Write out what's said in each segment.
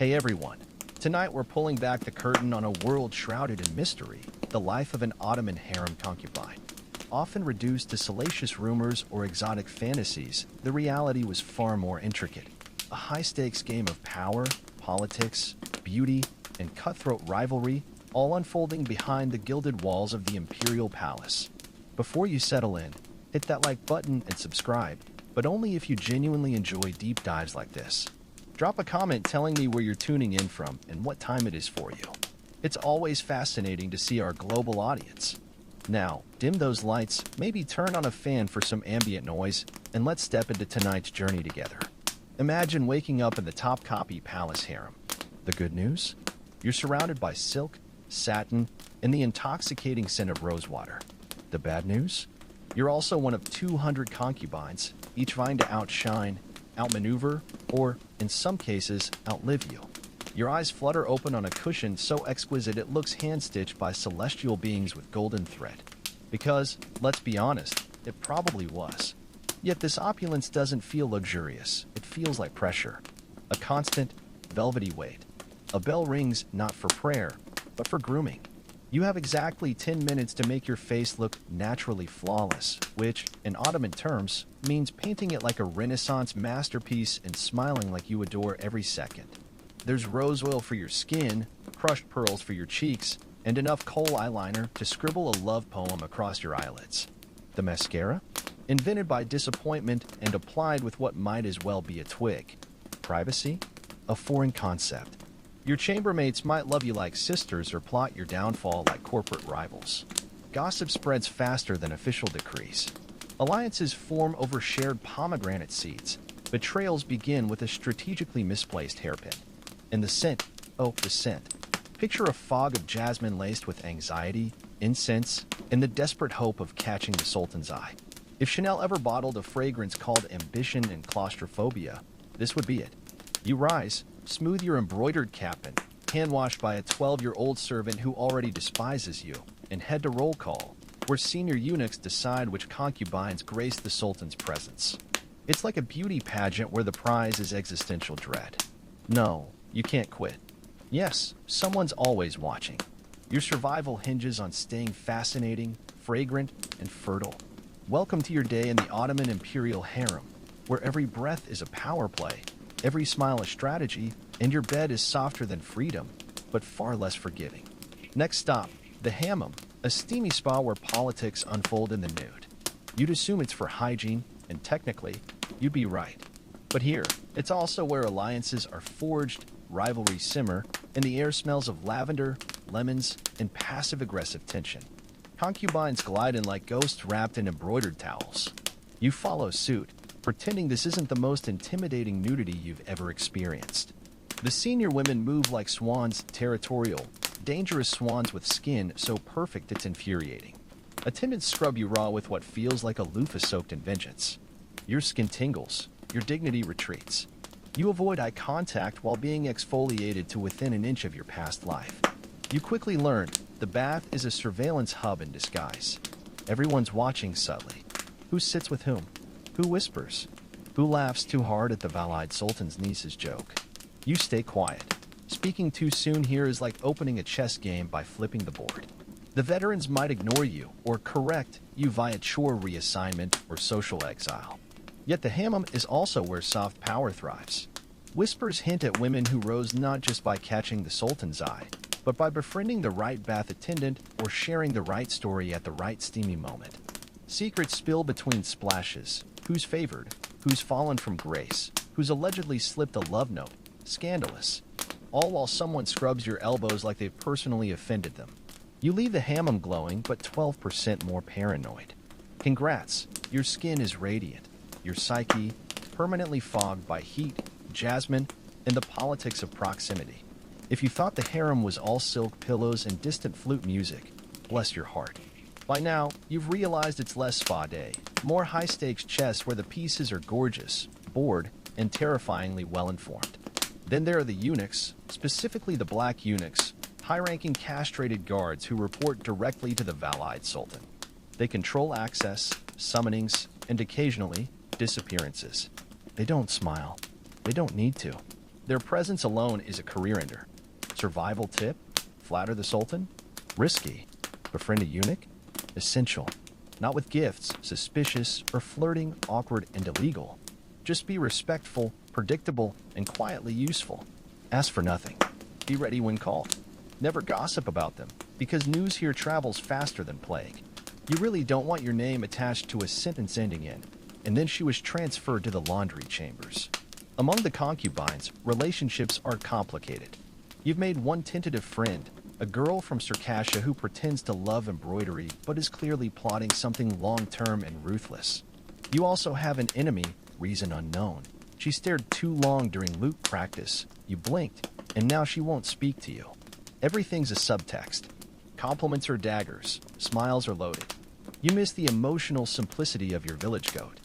Hey everyone, tonight we're pulling back the curtain on a world shrouded in mystery, the life of an Ottoman harem concubine. Often reduced to salacious rumors or exotic fantasies, the reality was far more intricate. A high-stakes game of power, politics, beauty, and cutthroat rivalry, all unfolding behind the gilded walls of the Imperial Palace. Before you settle in, hit that like button and subscribe, but only if you genuinely enjoy deep dives like this. Drop a comment telling me where you're tuning in from and what time it is for you. It's always fascinating to see our global audience. Now, dim those lights, maybe turn on a fan for some ambient noise, and let's step into tonight's journey together. Imagine waking up in the Topkapi Palace harem. The good news? You're surrounded by silk, satin, and the intoxicating scent of rosewater. The bad news? You're also one of 200 concubines, each vying to outshine, outmaneuver, or, in some cases, outlive you. Your eyes flutter open on a cushion so exquisite it looks hand-stitched by celestial beings with golden thread. Because, let's be honest, it probably was. Yet this opulence doesn't feel luxurious, it feels like pressure. A constant, velvety weight. A bell rings not for prayer, but for grooming. You have exactly 10 minutes to make your face look naturally flawless, which, in Ottoman terms, means painting it like a Renaissance masterpiece and smiling like you adore every second. There's rose oil for your skin, crushed pearls for your cheeks, and enough kohl eyeliner to scribble a love poem across your eyelids. The mascara? Invented by disappointment and applied with what might as well be a twig. Privacy? A foreign concept. Your chambermates might love you like sisters or plot your downfall like corporate rivals. Gossip spreads faster than official decrees. Alliances form over shared pomegranate seeds. Betrayals begin with a strategically misplaced hairpin. And the scent, oh, the scent. Picture a fog of jasmine laced with anxiety, incense, and the desperate hope of catching the Sultan's eye. If Chanel ever bottled a fragrance called ambition and claustrophobia, this would be it. You rise, smooth your embroidered cap and hand-washed by a 12-year-old servant who already despises you, and head to roll call, where senior eunuchs decide which concubines grace the Sultan's presence. It's like a beauty pageant where the prize is existential dread. No, you can't quit. Yes, someone's always watching. Your survival hinges on staying fascinating, fragrant, and fertile. Welcome to your day in the Ottoman Imperial Harem, where every breath is a power play, every smile a strategy, and your bed is softer than freedom, but far less forgiving. Next stop, the hammam, a steamy spa where politics unfold in the nude. You'd assume it's for hygiene, and technically, you'd be right. But here, it's also where alliances are forged, rivalries simmer, and the air smells of lavender, lemons, and passive-aggressive tension. Concubines glide in like ghosts wrapped in embroidered towels. You follow suit, pretending this isn't the most intimidating nudity you've ever experienced. The senior women move like swans, territorial, dangerous swans with skin so perfect it's infuriating. Attendants scrub you raw with what feels like a loofah soaked in vengeance. Your skin tingles, your dignity retreats. You avoid eye contact while being exfoliated to within an inch of your past life. You quickly learn the bath is a surveillance hub in disguise. Everyone's watching subtly. Who sits with whom? Who whispers? Who laughs too hard at the valide Sultan's niece's joke? You stay quiet. Speaking too soon here is like opening a chess game by flipping the board. The veterans might ignore you or correct you via chore reassignment or social exile. Yet the hammam is also where soft power thrives. Whispers hint at women who rose not just by catching the Sultan's eye, but by befriending the right bath attendant or sharing the right story at the right steamy moment. Secrets spill between splashes. Who's favored? Who's fallen from grace? Who's allegedly slipped a love note? Scandalous. All while someone scrubs your elbows like they've personally offended them. You leave the hammam glowing, but 12% more paranoid. Congrats, your skin is radiant. Your psyche, permanently fogged by heat, jasmine, and the politics of proximity. If you thought the harem was all silk pillows and distant flute music, bless your heart. By now, you've realized it's less spa day, more high-stakes chess where the pieces are gorgeous, bored, and terrifyingly well-informed. Then there are the eunuchs, specifically the black eunuchs, high-ranking castrated guards who report directly to the valide Sultan. They control access, summonings, and occasionally, disappearances. They don't smile. They don't need to. Their presence alone is a career ender. Survival tip? Flatter the Sultan? Risky. Befriend a eunuch? Essential. Not with gifts, suspicious, or flirting, awkward, and illegal. Just be respectful, predictable, and quietly useful. Ask for nothing. Be ready when called. Never gossip about them, because news here travels faster than plague. You really don't want your name attached to a sentence ending in, and then she was transferred to the laundry chambers. Among the concubines, relationships are complicated. You've made one tentative friend, a girl from Circassia who pretends to love embroidery but is clearly plotting something long-term and ruthless. You also have an enemy, reason unknown. She stared too long during lute practice. You blinked, and now she won't speak to you. Everything's a subtext. Compliments are daggers, smiles are loaded. You miss the emotional simplicity of your village goat.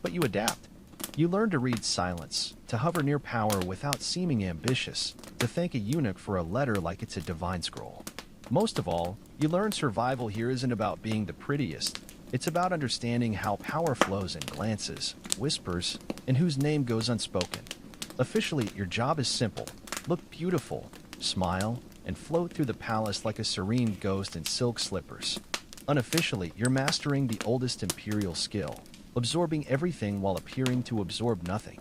But you adapt. You learn to read silence, to hover near power without seeming ambitious, to thank a eunuch for a letter like it's a divine scroll. Most of all, you learn survival here isn't about being the prettiest. It's about understanding how power flows in glances, whispers, and whose name goes unspoken. Officially, your job is simple. Look beautiful, smile, and float through the palace like a serene ghost in silk slippers. Unofficially, you're mastering the oldest imperial skill, absorbing everything while appearing to absorb nothing.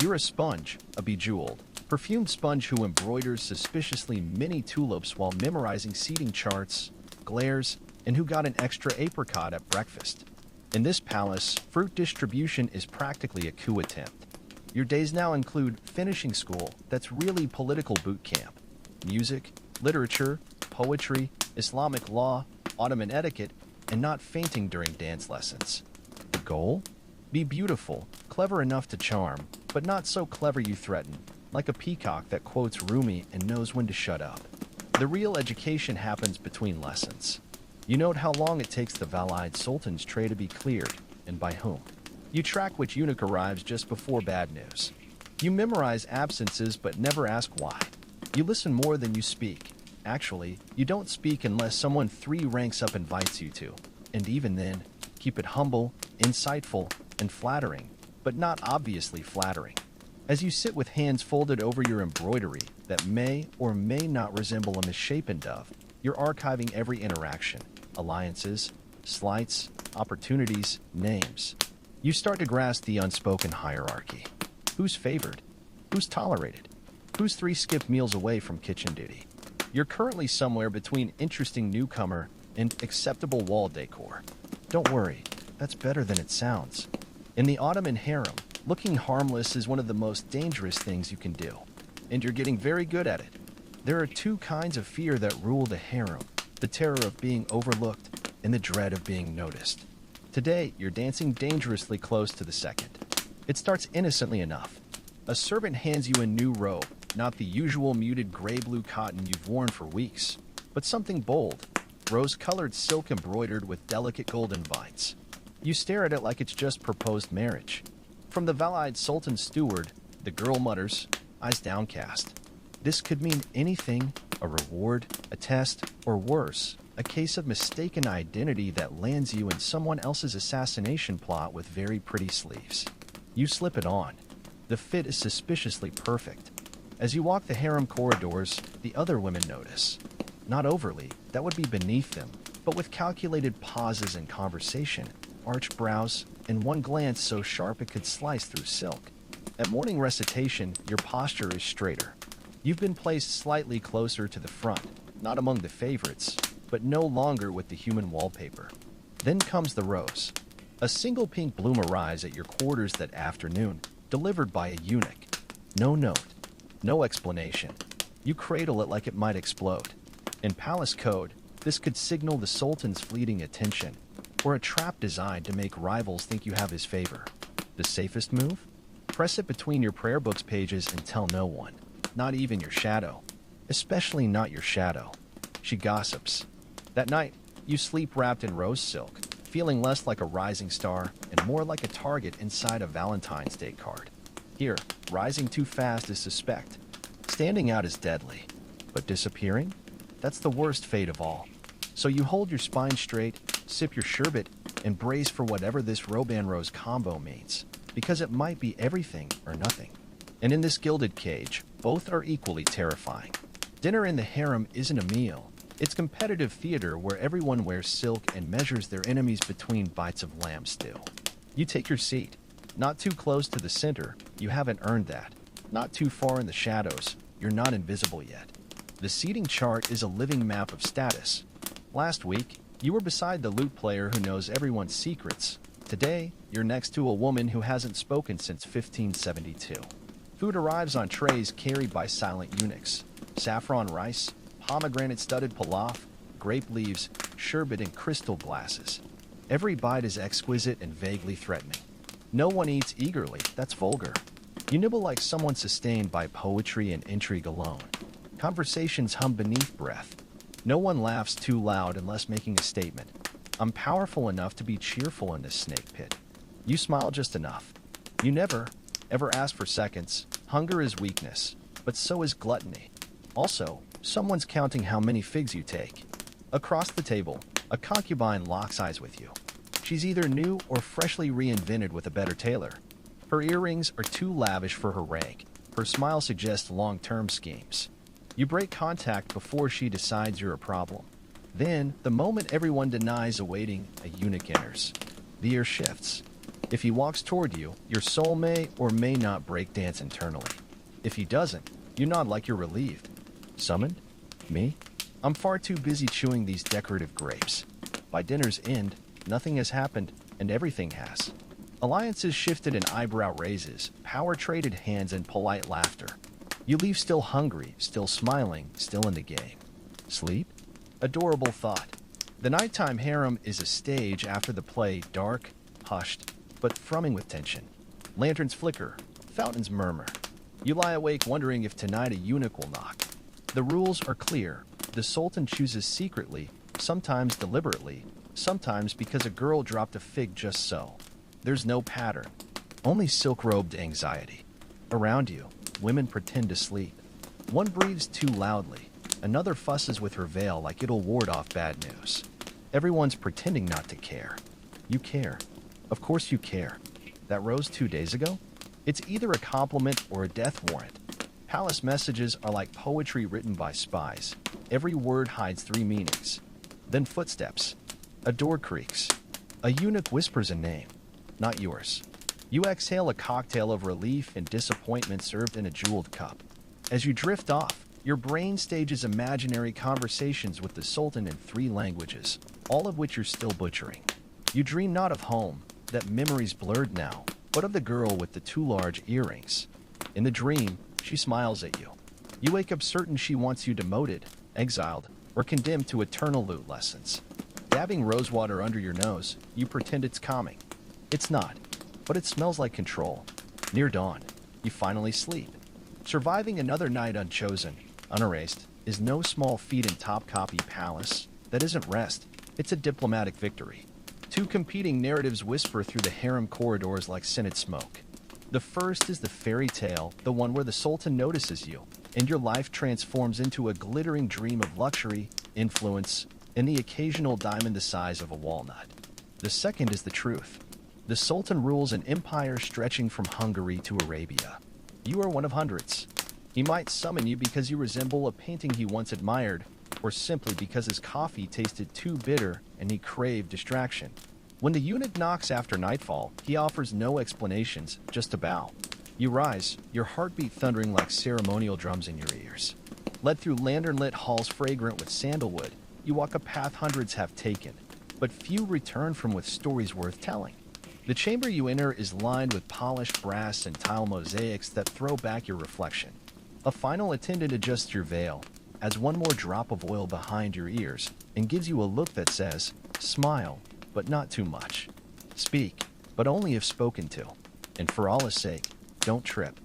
You're a sponge, a bejeweled, perfumed sponge who embroiders suspiciously mini tulips while memorizing seating charts, glares, and who got an extra apricot at breakfast. In this palace, fruit distribution is practically a coup attempt. Your days now include finishing school, that's really political boot camp, music, literature, poetry, Islamic law, Ottoman etiquette, and not fainting during dance lessons. The goal? Be beautiful, clever enough to charm, but not so clever you threaten, like a peacock that quotes Rumi and knows when to shut up. The real education happens between lessons. You note how long it takes the valide sultan's tray to be cleared, and by whom. You track which eunuch arrives just before bad news. You memorize absences but never ask why. You listen more than you speak. Actually, you don't speak unless someone 3 ranks up invites you to. And even then, keep it humble, insightful, and flattering, but not obviously flattering. As you sit with hands folded over your embroidery that may or may not resemble a misshapen dove, you're archiving every interaction, alliances, slights, opportunities, names. You start to grasp the unspoken hierarchy. Who's favored? Who's tolerated? Who's 3 skipped meals away from kitchen duty? You're currently somewhere between interesting newcomer and acceptable wall decor. Don't worry, that's better than it sounds. In the Ottoman Harem, looking harmless is one of the most dangerous things you can do, and you're getting very good at it. There are 2 kinds of fear that rule the harem, the terror of being overlooked and the dread of being noticed. Today, you're dancing dangerously close to the second. It starts innocently enough. A servant hands you a new robe, not the usual muted gray-blue cotton you've worn for weeks, but something bold, rose-colored silk embroidered with delicate golden vines. You stare at it like it's just proposed marriage. From the valide sultan's steward, the girl mutters, eyes downcast. This could mean anything, a reward, a test, or worse, a case of mistaken identity that lands you in someone else's assassination plot with very pretty sleeves. You slip it on. The fit is suspiciously perfect. As you walk the harem corridors, the other women notice. Not overly, that would be beneath them, but with calculated pauses in conversation, arched brows, and one glance so sharp it could slice through silk. At morning recitation, your posture is straighter. You've been placed slightly closer to the front, not among the favorites, but no longer with the human wallpaper. Then comes the rose. A single pink bloom arrives at your quarters that afternoon, delivered by a eunuch. No note, no explanation. You cradle it like it might explode. In palace code, this could signal the sultan's fleeting attention, or a trap designed to make rivals think you have his favor. The safest move? Press it between your prayer book's pages and tell no one, not even your shadow. Especially not your shadow. She gossips. That night, you sleep wrapped in rose silk, feeling less like a rising star and more like a target inside a Valentine's Day card. Here, rising too fast is suspect. Standing out is deadly. But disappearing? That's the worst fate of all. So you hold your spine straight, sip your sherbet, and brace for whatever this Roban Rose combo means, because it might be everything or nothing. And in this gilded cage, Both are equally terrifying. Dinner in the harem isn't a meal. It's competitive theater where everyone wears silk and measures their enemies between bites of lamb stew. You take your seat. Not too close to the center, you haven't earned that. Not too far in the shadows, you're not invisible yet. The seating chart is a living map of status. Last week, you were beside the lute player who knows everyone's secrets. Today, you're next to a woman who hasn't spoken since 1572. Food arrives on trays carried by silent eunuchs. Saffron rice, pomegranate-studded pilaf, grape leaves, sherbet in crystal glasses. Every bite is exquisite and vaguely threatening. No one eats eagerly, that's vulgar. You nibble like someone sustained by poetry and intrigue alone. Conversations hum beneath breath. No one laughs too loud unless making a statement. I'm powerful enough to be cheerful in this snake pit. You smile just enough. You never, ever ask for seconds. Hunger is weakness, but so is gluttony. Also, someone's counting how many figs you take. Across the table, a concubine locks eyes with you. She's either new or freshly reinvented with a better tailor. Her earrings are too lavish for her rank. Her smile suggests long-term schemes. You break contact before she decides you're a problem. Then, the moment everyone denies awaiting, a eunuch enters. The air shifts. If he walks toward you, your soul may or may not break dance internally. If he doesn't, you nod like you're relieved. Summoned? Me? I'm far too busy chewing these decorative grapes. By dinner's end, nothing has happened, and everything has. Alliances shifted and eyebrow raises, power traded hands and polite laughter. You leave still hungry, still smiling, still in the game. Sleep? Adorable thought. The nighttime harem is a stage after the play, dark, hushed, but thrumming with tension. Lanterns flicker, fountains murmur. You lie awake wondering if tonight a eunuch will knock. The rules are clear. The Sultan chooses secretly, sometimes deliberately, sometimes because a girl dropped a fig just so. There's no pattern, only silk-robed anxiety. Around you, women pretend to sleep. One breathes too loudly. Another fusses with her veil like it'll ward off bad news. Everyone's pretending not to care. You care. Of course you care. That rose 2 days ago? It's either a compliment or a death warrant. Palace messages are like poetry written by spies. Every word hides 3 meanings. Then footsteps. A door creaks. A eunuch whispers a name. Not yours. You exhale a cocktail of relief and disappointment served in a jeweled cup. As you drift off, your brain stages imaginary conversations with the Sultan in 3 languages, all of which you're still butchering. You dream not of home, that memory's blurred now, but of the girl with the 2 large earrings. In the dream, she smiles at you. You wake up certain she wants you demoted, exiled, or condemned to eternal lute lessons. Dabbing rosewater under your nose, you pretend it's calming. It's not, but it smells like control. Near dawn, you finally sleep. Surviving another night unchosen, unerased, is no small feat in top-copy palace. That isn't rest, it's a diplomatic victory. 2 competing narratives whisper through the harem corridors like scented smoke. The first is the fairy tale, the one where the Sultan notices you, and your life transforms into a glittering dream of luxury, influence, and the occasional diamond the size of a walnut. The second is the truth. The Sultan rules an empire stretching from Hungary to Arabia. You are one of hundreds. He might summon you because you resemble a painting he once admired, or simply because his coffee tasted too bitter and he craved distraction. When the eunuch knocks after nightfall, he offers no explanations, just a bow. You rise, your heartbeat thundering like ceremonial drums in your ears. Led through lantern-lit halls fragrant with sandalwood, you walk a path hundreds have taken, but few return from with stories worth telling. The chamber you enter is lined with polished brass and tile mosaics that throw back your reflection. A final attendant adjusts your veil, adds one more drop of oil behind your ears, and gives you a look that says, smile, but not too much. Speak, but only if spoken to. And for Allah's sake, don't trip.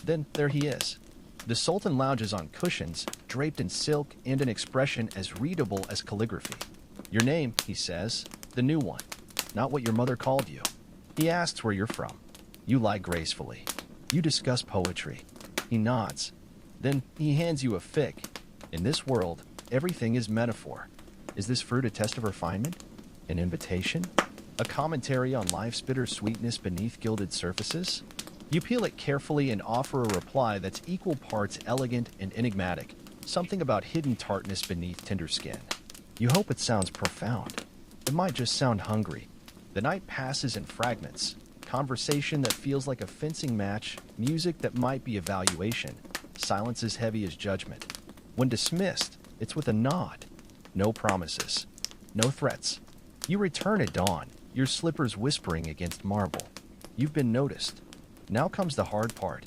Then there he is. The Sultan lounges on cushions, draped in silk and an expression as readable as calligraphy. Your name, he says, the new one, not what your mother called you. He asks where you're from. You lie gracefully. You discuss poetry. He nods. Then he hands you a fig. In this world, everything is metaphor. Is this fruit a test of refinement? An invitation? A commentary on life's bitter sweetness beneath gilded surfaces? You peel it carefully and offer a reply that's equal parts elegant and enigmatic, something about hidden tartness beneath tender skin. You hope it sounds profound. It might just sound hungry. The night passes in fragments. Conversation that feels like a fencing match, music that might be evaluation, silence as heavy as judgment. When dismissed, it's with a nod. No promises. No threats. You return at dawn, your slippers whispering against marble. You've been noticed. Now comes the hard part.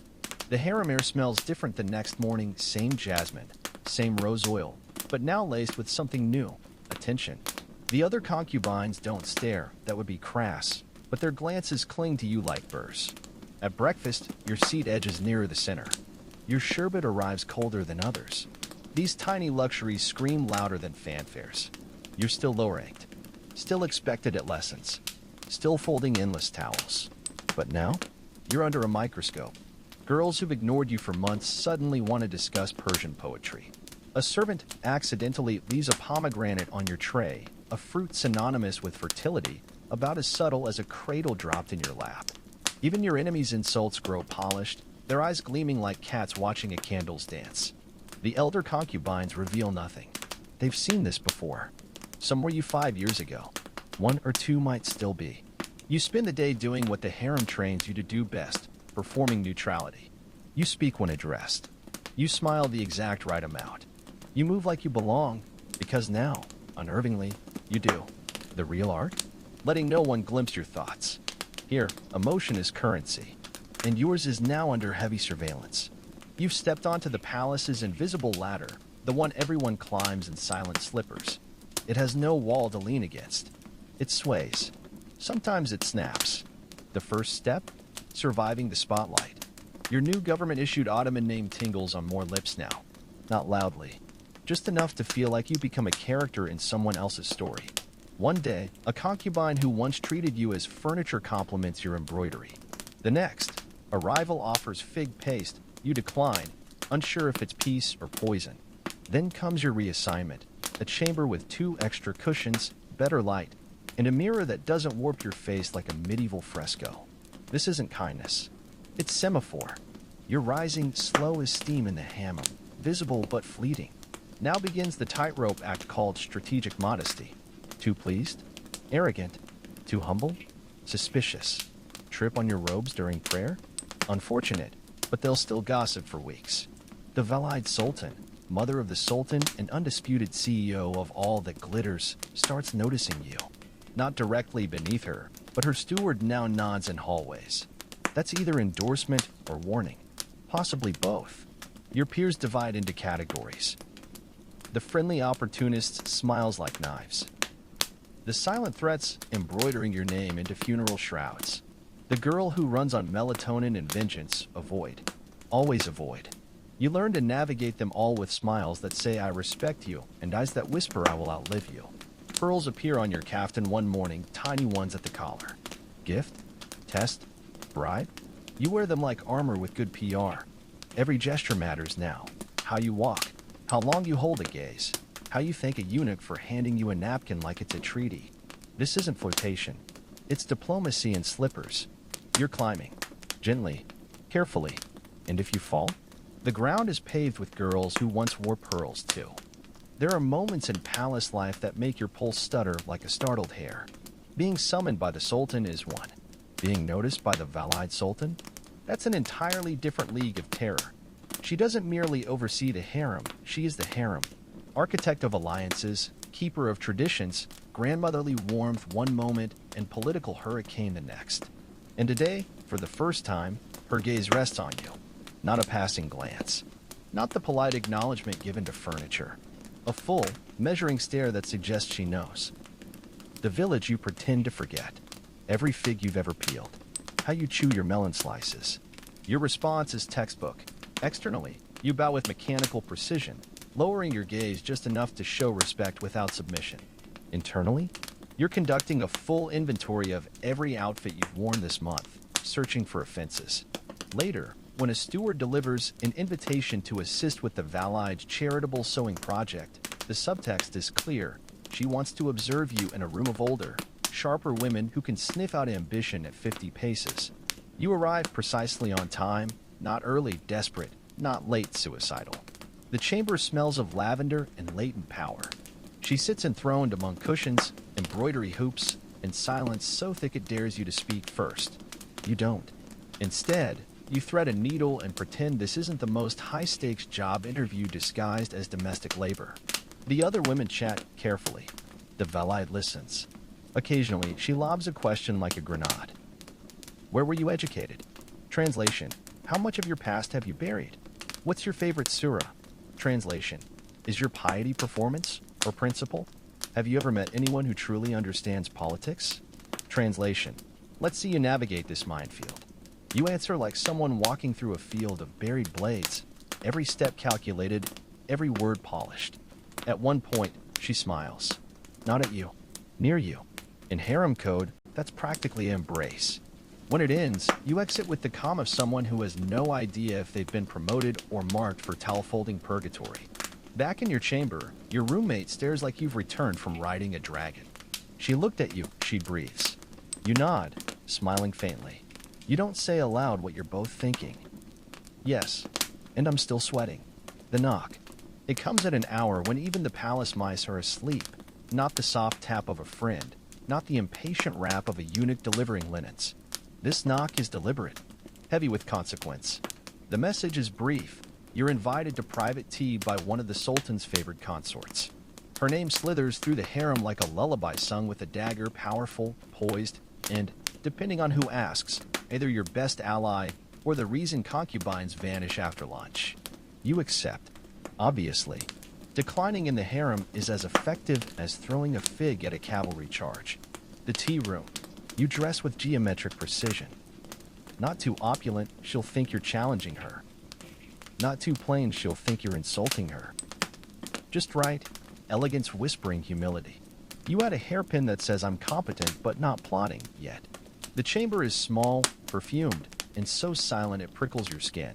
The harem air smells different the next morning, same jasmine, same rose oil, but now laced with something new, attention. The other concubines don't stare, that would be crass, but their glances cling to you like burrs. At breakfast, your seat edges nearer the center. Your sherbet arrives colder than others. These tiny luxuries scream louder than fanfares. You're still low-ranked, still expected at lessons, still folding endless towels. But now, you're under a microscope. Girls who've ignored you for months suddenly want to discuss Persian poetry. A servant accidentally leaves a pomegranate on your tray, a fruit synonymous with fertility, about as subtle as a cradle dropped in your lap. Even your enemies' insults grow polished, their eyes gleaming like cats watching a candle's dance. The elder concubines reveal nothing. They've seen this before. Some were you 5 years ago. 1 or 2 might still be. You spend the day doing what the harem trains you to do best, performing neutrality. You speak when addressed. You smile the exact right amount. You move like you belong, because now, unnervingly, you do. The real art? Letting no one glimpse your thoughts. Here, emotion is currency, and yours is now under heavy surveillance. You've stepped onto the palace's invisible ladder, the one everyone climbs in silent slippers. It has no wall to lean against. It sways. Sometimes it snaps. The first step? Surviving the spotlight. Your new government-issued Ottoman name tingles on more lips now. Not loudly. Just enough to feel like you become a character in someone else's story. One day, a concubine who once treated you as furniture compliments your embroidery. The next, a rival offers fig paste, you decline, unsure if it's peace or poison. Then comes your reassignment, a chamber with 2 extra cushions, better light, and a mirror that doesn't warp your face like a medieval fresco. This isn't kindness. It's semaphore. You're rising slow as steam in the hammer, visible but fleeting. Now begins the tightrope act called strategic modesty. Too pleased? Arrogant? Too humble? Suspicious? Trip on your robes during prayer? Unfortunate, but they'll still gossip for weeks. The valide Sultan, mother of the Sultan and undisputed CEO of all that glitters, starts noticing you. Not directly beneath her, but her steward now nods in hallways. That's either endorsement or warning. Possibly both. Your peers divide into categories. The friendly opportunist smiles like knives. The silent threats embroidering your name into funeral shrouds. The girl who runs on melatonin and vengeance, avoid. Always avoid. You learn to navigate them all with smiles that say I respect you and eyes that whisper I will outlive you. Pearls appear on your caftan one morning, tiny ones at the collar. Gift? Test? Bribe? You wear them like armor with good PR. Every gesture matters now. How you walk. How long you hold a gaze. How you thank a eunuch for handing you a napkin like it's a treaty. This isn't flirtation. It's diplomacy in slippers. You're climbing. Gently. Carefully. And if you fall? The ground is paved with girls who once wore pearls too. There are moments in palace life that make your pulse stutter like a startled hare. Being summoned by the Sultan is one. Being noticed by the valide Sultan? That's an entirely different league of terror. She doesn't merely oversee the harem, she is the harem. Architect of alliances, keeper of traditions, grandmotherly warmth one moment, and political hurricane the next. And today, for the first time, her gaze rests on you. Not a passing glance. Not the polite acknowledgement given to furniture. A full, measuring stare that suggests she knows. The village you pretend to forget. Every fig you've ever peeled. How you chew your melon slices. Your response is textbook. Externally, you bow with mechanical precision, lowering your gaze just enough to show respect without submission. Internally, you're conducting a full inventory of every outfit you've worn this month, searching for offenses. Later, when a steward delivers an invitation to assist with the valide's charitable sewing project, the subtext is clear. She wants to observe you in a room of older, sharper women who can sniff out ambition at 50 paces. You arrive precisely on time, not early, desperate, not late, suicidal. The chamber smells of lavender and latent power. She sits enthroned among cushions, embroidery hoops, and silence so thick it dares you to speak first. You don't. Instead, you thread a needle and pretend this isn't the most high-stakes job interview disguised as domestic labor. The other women chat carefully. The valide listens. Occasionally, she lobs a question like a grenade. Where were you educated? Translation. How much of your past have you buried? What's your favorite surah? Translation. Is your piety performance or principle? Have you ever met anyone who truly understands politics? Translation. Let's see you navigate this minefield. You answer like someone walking through a field of buried blades, every step calculated, every word polished. At one point, she smiles. Not at you. Near you. In harem code, that's practically an embrace. When it ends, you exit with the calm of someone who has no idea if they've been promoted or marked for towel-folding purgatory. Back in your chamber, your roommate stares like you've returned from riding a dragon. She looked at you, she breathes. You nod, smiling faintly. You don't say aloud what you're both thinking. Yes, and I'm still sweating. The knock. It comes at an hour when even the palace mice are asleep, not the soft tap of a friend, not the impatient rap of a eunuch delivering linens. This knock is deliberate, heavy with consequence. The message is brief. You're invited to private tea by one of the Sultan's favorite consorts. Her name slithers through the harem like a lullaby sung with a dagger, powerful, poised, and, depending on who asks, either your best ally or the reason concubines vanish after lunch. You accept. Obviously, declining in the harem is as effective as throwing a fig at a cavalry charge. The tea room. You dress with geometric precision. Not too opulent, she'll think you're challenging her. Not too plain, she'll think you're insulting her. Just right, elegance whispering humility. You add a hairpin that says I'm competent but not plotting yet. The chamber is small, perfumed, and so silent it prickles your skin.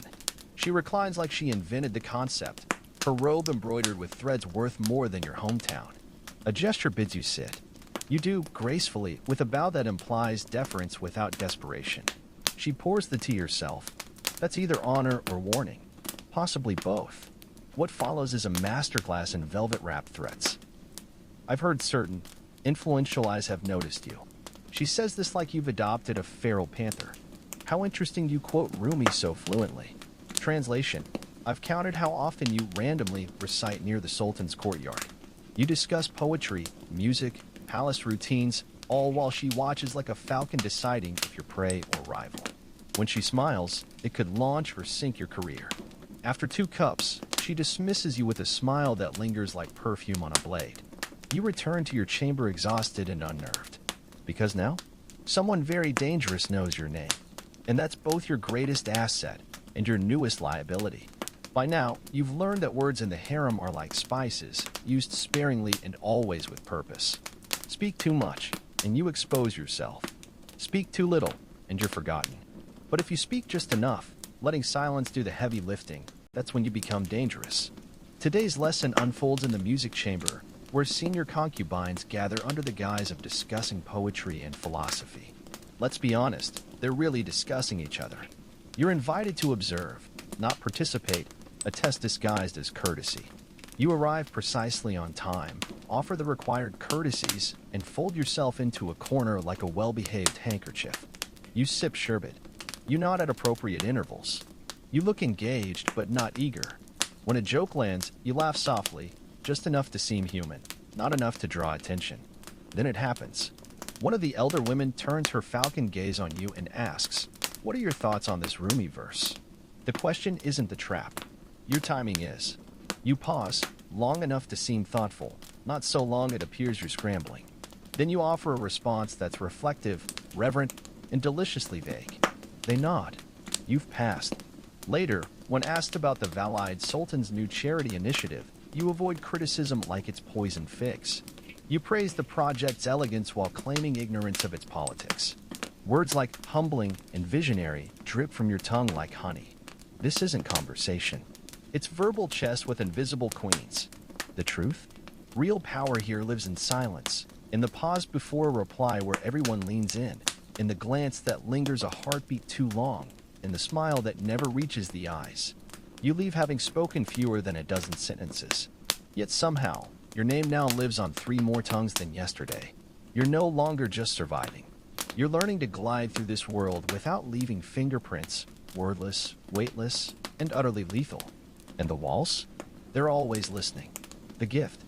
She reclines like she invented the concept, her robe embroidered with threads worth more than your hometown. A gesture bids you sit. You do, gracefully, with a bow that implies deference without desperation. She pours the tea herself. That's either honor or warning. Possibly both. What follows is a masterclass in velvet-wrapped threats. I've heard certain influential eyes have noticed you. She says this like you've adopted a feral panther. How interesting you quote Rumi so fluently. Translation. I've counted how often you randomly recite near the Sultan's courtyard. You discuss poetry, music, palace routines, all while she watches like a falcon deciding if you're prey or rival. When she smiles, it could launch or sink your career. After 2 cups, she dismisses you with a smile that lingers like perfume on a blade. You return to your chamber exhausted and unnerved. Because now, someone very dangerous knows your name. And that's both your greatest asset and your newest liability. By now, you've learned that words in the harem are like spices, used sparingly and always with purpose. Speak too much, and you expose yourself. Speak too little, and you're forgotten. But if you speak just enough, letting silence do the heavy lifting, that's when you become dangerous. Today's lesson unfolds in the music chamber, where senior concubines gather under the guise of discussing poetry and philosophy. Let's be honest, they're really discussing each other. You're invited to observe, not participate, a test disguised as courtesy. You arrive precisely on time, offer the required courtesies, and fold yourself into a corner like a well-behaved handkerchief. You sip sherbet. You nod at appropriate intervals. You look engaged, but not eager. When a joke lands, you laugh softly, just enough to seem human, not enough to draw attention. Then it happens. One of the elder women turns her falcon gaze on you and asks, "What are your thoughts on this Rumi verse?" The question isn't the trap. Your timing is. You pause, long enough to seem thoughtful, not so long it appears you're scrambling. Then you offer a response that's reflective, reverent, and deliciously vague. They nod. You've passed. Later, when asked about the valide Sultan's new charity initiative, you avoid criticism like it's poisoned figs. You praise the project's elegance while claiming ignorance of its politics. Words like humbling and visionary drip from your tongue like honey. This isn't conversation. It's verbal chess with invisible queens. The truth? Real power here lives in silence, in the pause before a reply where everyone leans in. in the glance that lingers a heartbeat too long, in the smile that never reaches the eyes. You leave having spoken fewer than a dozen sentences. Yet somehow, your name now lives on 3 more tongues than yesterday. You're no longer just surviving. You're learning to glide through this world without leaving fingerprints, wordless, weightless, and utterly lethal. And the walls? They're always listening. The gift.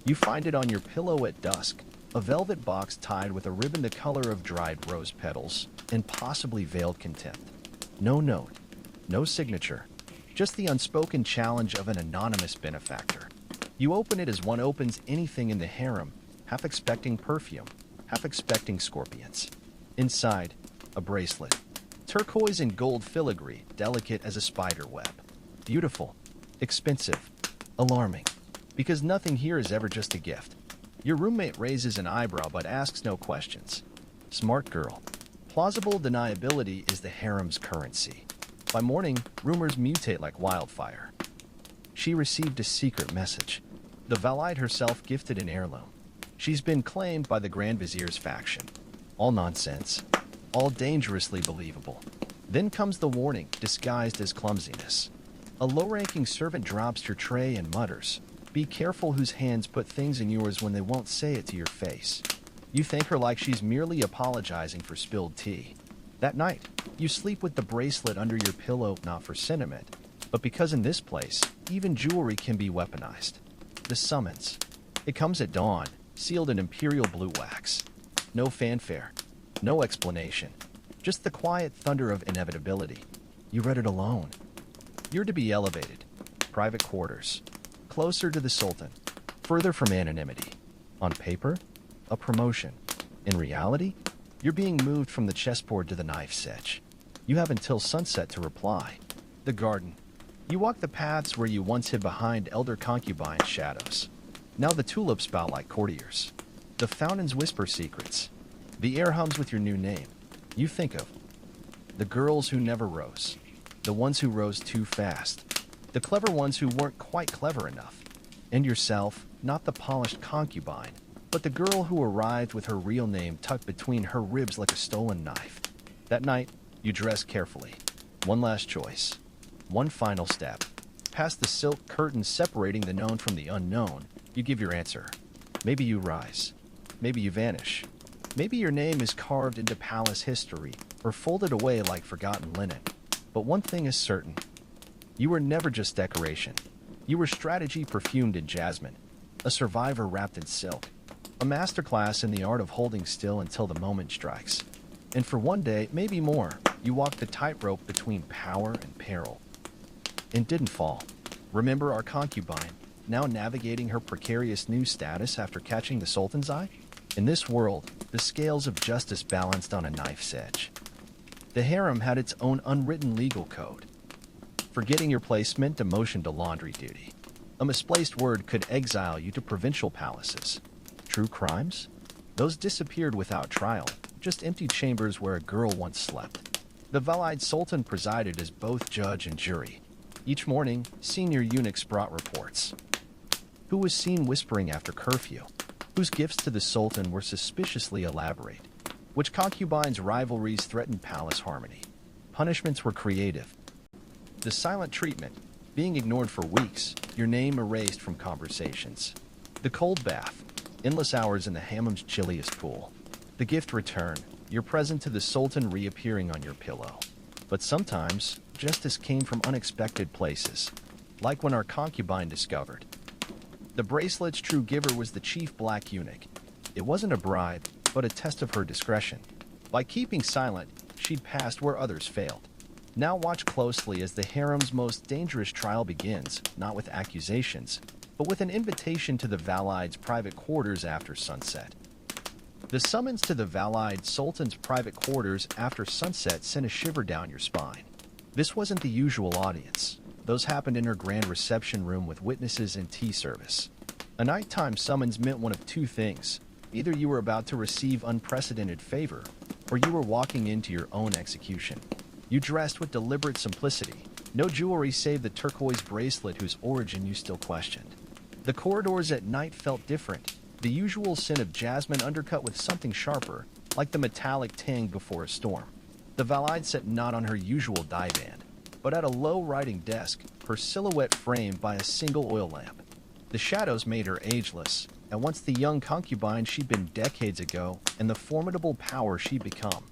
You find it on your pillow at dusk, a velvet box tied with a ribbon the color of dried rose petals, and possibly veiled contempt. No note, no signature, just the unspoken challenge of an anonymous benefactor. You open it as one opens anything in the harem, half expecting perfume, half expecting scorpions. Inside, a bracelet. Turquoise and gold filigree, delicate as a spider web. Beautiful, expensive, alarming. Because nothing here is ever just a gift. Your roommate raises an eyebrow but asks no questions. Smart girl. Plausible deniability is the harem's currency. By morning, rumors mutate like wildfire. She received a secret message. The valide herself gifted an heirloom. She's been claimed by the Grand Vizier's faction. All nonsense. All dangerously believable. Then comes the warning, disguised as clumsiness. A low-ranking servant drops your tray and mutters, "Be careful whose hands put things in yours when they won't say it to your face." You thank her like she's merely apologizing for spilled tea. That night, you sleep with the bracelet under your pillow, not for sentiment, but because in this place, even jewelry can be weaponized. The summons. It comes at dawn, sealed in imperial blue wax. No fanfare, no explanation, just the quiet thunder of inevitability. You read it alone. You're to be elevated. Private quarters. Closer to the Sultan. Further from anonymity. On paper, a promotion. In reality, you're being moved from the chessboard to the knife's edge. You have until sunset to reply. The garden. You walk the paths where you once hid behind elder concubine shadows. Now the tulips bow like courtiers. The fountains whisper secrets. The air hums with your new name. You think of the girls who never rose. The ones who rose too fast. The clever ones who weren't quite clever enough. And yourself, not the polished concubine, but the girl who arrived with her real name tucked between her ribs like a stolen knife. That night, you dress carefully. One last choice. One final step. Past the silk curtain separating the known from the unknown, you give your answer. Maybe you rise. Maybe you vanish. Maybe your name is carved into palace history or folded away like forgotten linen. But one thing is certain. You were never just decoration. You were strategy perfumed in jasmine, a survivor wrapped in silk, a masterclass in the art of holding still until the moment strikes. And for one day, maybe more, you walked the tightrope between power and peril. And didn't fall. Remember our concubine, now navigating her precarious new status after catching the Sultan's eye? In this world, the scales of justice balanced on a knife's edge. The harem had its own unwritten legal code. Forgetting your place meant demotion to laundry duty. A misplaced word could exile you to provincial palaces. True crimes? Those disappeared without trial, just empty chambers where a girl once slept. The valide Sultan presided as both judge and jury. Each morning, senior eunuchs brought reports. Who was seen whispering after curfew? Whose gifts to the Sultan were suspiciously elaborate? Which concubines' rivalries threatened palace harmony? Punishments were creative. The silent treatment, being ignored for weeks, your name erased from conversations. The cold bath, endless hours in the harem's chilliest pool. The gift return, your present to the Sultan reappearing on your pillow. But sometimes, justice came from unexpected places, like when our concubine discovered. The bracelet's true giver was the chief black eunuch. It wasn't a bribe, but a test of her discretion. By keeping silent, she'd passed where others failed. Now watch closely as the harem's most dangerous trial begins, not with accusations, but with an invitation to the valide's private quarters after sunset. The summons to the valide Sultan's private quarters after sunset sent a shiver down your spine. This wasn't the usual audience. Those happened in her grand reception room with witnesses and tea service. A nighttime summons meant one of two things. Either you were about to receive unprecedented favor, or you were walking into your own execution. You dressed with deliberate simplicity. No jewelry save the turquoise bracelet whose origin you still questioned. The corridors at night felt different. The usual scent of jasmine undercut with something sharper, like the metallic ting before a storm. The valide sat not on her usual divan, but at a low writing desk, her silhouette framed by a single oil lamp. The shadows made her ageless, and once the young concubine she'd been decades ago, and the formidable power she'd become.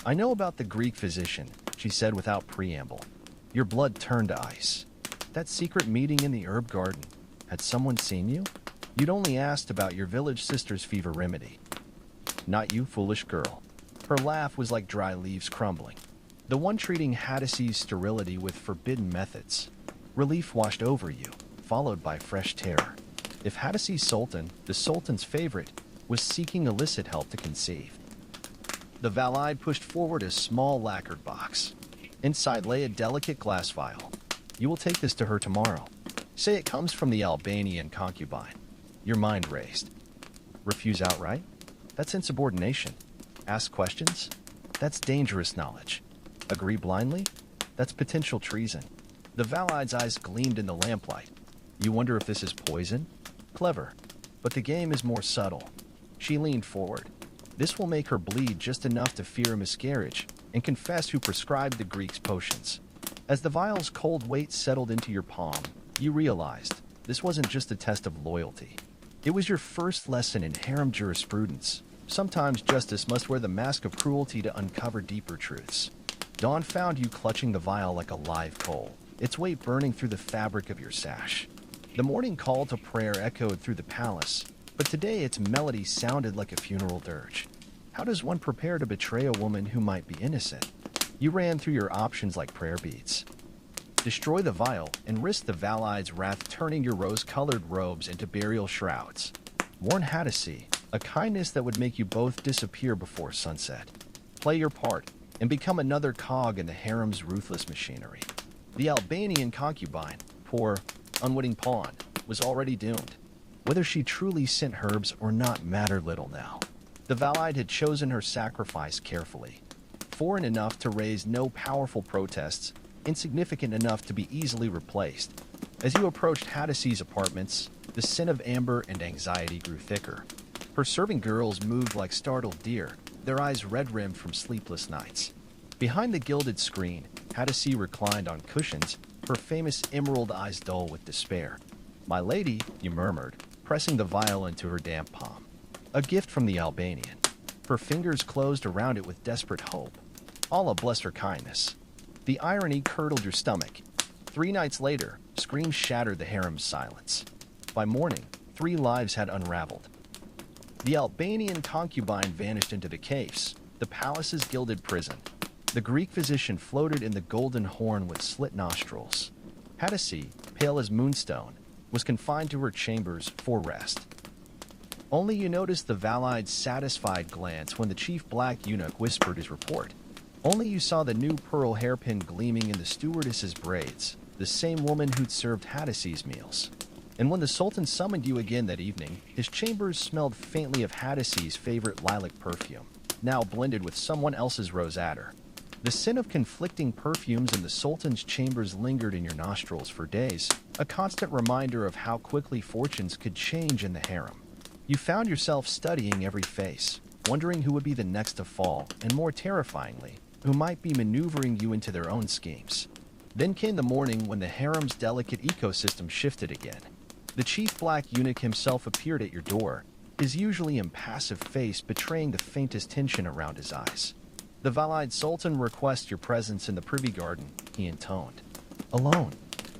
"I know about the Greek physician," she said without preamble. "Your blood turned to ice. That secret meeting in the herb garden. Had someone seen you? You'd only asked about your village sister's fever remedy." "Not you, foolish girl." Her laugh was like dry leaves crumbling. "The one treating Hadis's sterility with forbidden methods." Relief washed over you, followed by fresh terror. If Hadis's Sultan, the Sultan's favorite, was seeking illicit help to conceive. The valide pushed forward a small lacquered box. Inside lay a delicate glass vial. "You will take this to her tomorrow. Say it comes from the Albanian concubine." Your mind raced. Refuse outright? That's insubordination. Ask questions? That's dangerous knowledge. Agree blindly? That's potential treason. The valide's eyes gleamed in the lamplight. You wonder if this is poison? Clever. But the game is more subtle. She leaned forward. This will make her bleed just enough to fear a miscarriage and confess who prescribed the Greek's potions. As the vial's cold weight settled into your palm, you realized this wasn't just a test of loyalty. It was your first lesson in harem jurisprudence. Sometimes justice must wear the mask of cruelty to uncover deeper truths. Dawn found you clutching the vial like a live coal, its weight burning through the fabric of your sash. The morning call to prayer echoed through the palace, but today its melody sounded like a funeral dirge. How does one prepare to betray a woman who might be innocent? You ran through your options like prayer beads. Destroy the vial and risk the valide's wrath turning your rose-colored robes into burial shrouds. Warn Hadisi, a kindness that would make you both disappear before sunset. Play your part and become another cog in the harem's ruthless machinery. The Albanian concubine, poor, unwitting pawn, was already doomed. Whether she truly sent herbs or not mattered little now. The valide had chosen her sacrifice carefully. Foreign enough to raise no powerful protests, insignificant enough to be easily replaced. As you approached Hadisi's apartments, the scent of amber and anxiety grew thicker. Her serving girls moved like startled deer, their eyes red-rimmed from sleepless nights. Behind the gilded screen, Hadisi reclined on cushions, her famous emerald eyes dull with despair. "My lady," you murmured, pressing the vial into her damp palm. "A gift from the Albanian." Her fingers closed around it with desperate hope. Allah bless her kindness. The irony curdled your stomach. 3 nights later, screams shattered the harem's silence. By morning, 3 lives had unraveled. The Albanian concubine vanished into the kafes, the palace's gilded prison. The Greek physician floated in the golden horn with slit nostrils. Hadisi, pale as moonstone, was confined to her chambers for rest. Only you noticed the valide's satisfied glance when the chief black eunuch whispered his report. Only you saw the new pearl hairpin gleaming in the stewardess's braids, the same woman who'd served Hadisi's meals. And when the Sultan summoned you again that evening, his chambers smelled faintly of Hadisi's favorite lilac perfume, now blended with someone else's rosewater. The scent of conflicting perfumes in the Sultan's chambers lingered in your nostrils for days, a constant reminder of how quickly fortunes could change in the harem. You found yourself studying every face, wondering who would be the next to fall, and more terrifyingly, who might be maneuvering you into their own schemes. Then came the morning when the harem's delicate ecosystem shifted again. The chief black eunuch himself appeared at your door, his usually impassive face betraying the faintest tension around his eyes. "The valide Sultan requests your presence in the privy garden," he intoned. Alone.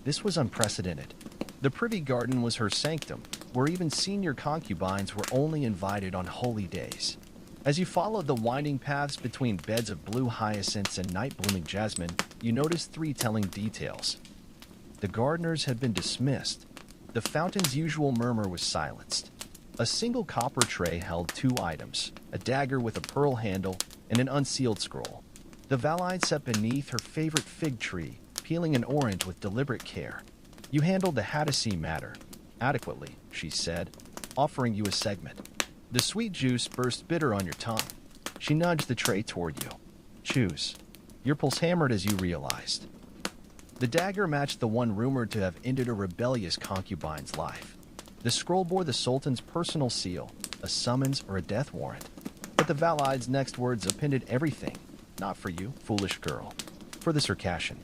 This was unprecedented. The privy garden was her sanctum, where even senior concubines were only invited on holy days. As you followed the winding paths between beds of blue hyacinths and night-blooming jasmine, you noticed 3 telling details. The gardeners had been dismissed. The fountain's usual murmur was silenced. A single copper tray held 2 items, a dagger with a pearl handle and an unsealed scroll. The valide sat beneath her favorite fig tree, peeling an orange with deliberate care. "You handled the Hadisi matter adequately," she said, offering you a segment. The sweet juice burst bitter on your tongue. She nudged the tray toward you. "Choose." Your pulse hammered as you realized. The dagger matched the one rumored to have ended a rebellious concubine's life. The scroll bore the Sultan's personal seal, a summons or a death warrant. But the valide's next words appended everything. Not for you, foolish girl. For the Circassian.